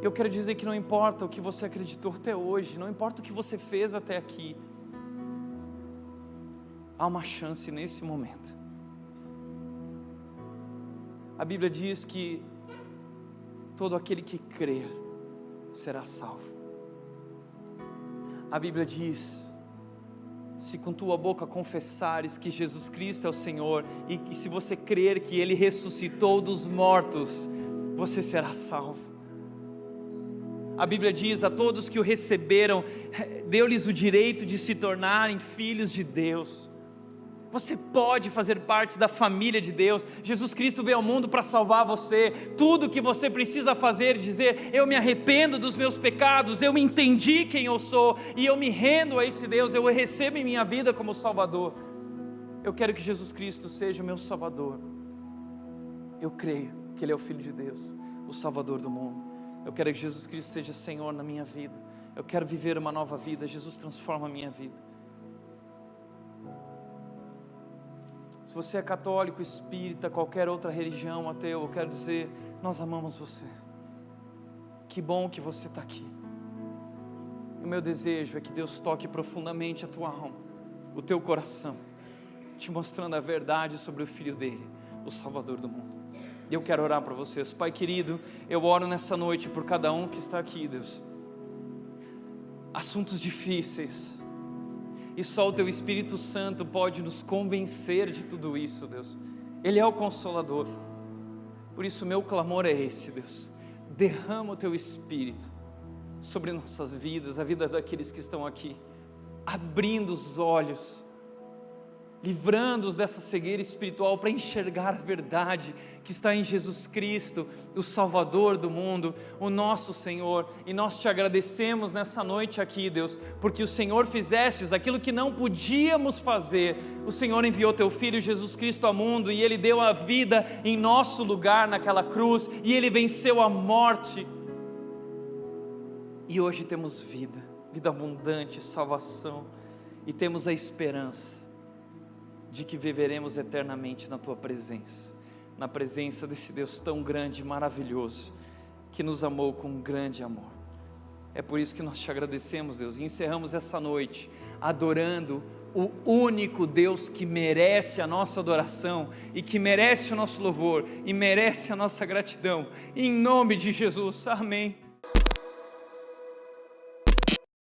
Eu quero dizer que não importa o que você acreditou até hoje, não importa o que você fez até aqui, há uma chance nesse momento. A Bíblia diz que todo aquele que crer será salvo. A Bíblia diz, se com tua boca confessares que Jesus Cristo é o Senhor, e se você crer que Ele ressuscitou dos mortos, você será salvo. A Bíblia diz, a todos que o receberam, deu-lhes o direito de se tornarem filhos de Deus. Você pode fazer parte da família de Deus. Jesus Cristo veio ao mundo para salvar você. Tudo que você precisa fazer é dizer, eu me arrependo dos meus pecados, eu entendi quem eu sou, e eu me rendo a esse Deus, eu o recebo em minha vida como Salvador. Eu quero que Jesus Cristo seja o meu Salvador. Eu creio que Ele é o Filho de Deus, o Salvador do mundo. Eu quero que Jesus Cristo seja Senhor na minha vida. Eu quero viver uma nova vida. Jesus, transforma a minha vida. Se você é católico, espírita, qualquer outra religião, ateu, eu quero dizer, nós amamos você. Que bom que você está aqui. O meu desejo é que Deus toque profundamente a tua alma, o teu coração, te mostrando a verdade sobre o Filho dele, o Salvador do mundo. E eu quero orar para vocês. Pai querido, eu oro nessa noite por cada um que está aqui, Deus. Assuntos difíceis, e só o teu Espírito Santo pode nos convencer de tudo isso, Deus. Ele é o Consolador. Por isso meu clamor é esse, Deus. Derrama o teu Espírito sobre nossas vidas, a vida daqueles que estão aqui, abrindo os olhos, livrando-os dessa cegueira espiritual para enxergar a verdade que está em Jesus Cristo, o Salvador do mundo, o nosso Senhor. E nós te agradecemos nessa noite aqui, Deus, porque o Senhor fizestes aquilo que não podíamos fazer. O Senhor enviou teu Filho Jesus Cristo ao mundo e Ele deu a vida em nosso lugar naquela cruz, e Ele venceu a morte, e hoje temos vida abundante, salvação, e temos a esperança de que viveremos eternamente na tua presença, na presença desse Deus tão grande e maravilhoso, que nos amou com um grande amor. É por isso que nós te agradecemos, Deus, e encerramos essa noite adorando o único Deus que merece a nossa adoração, e que merece o nosso louvor, e merece a nossa gratidão, em nome de Jesus, amém.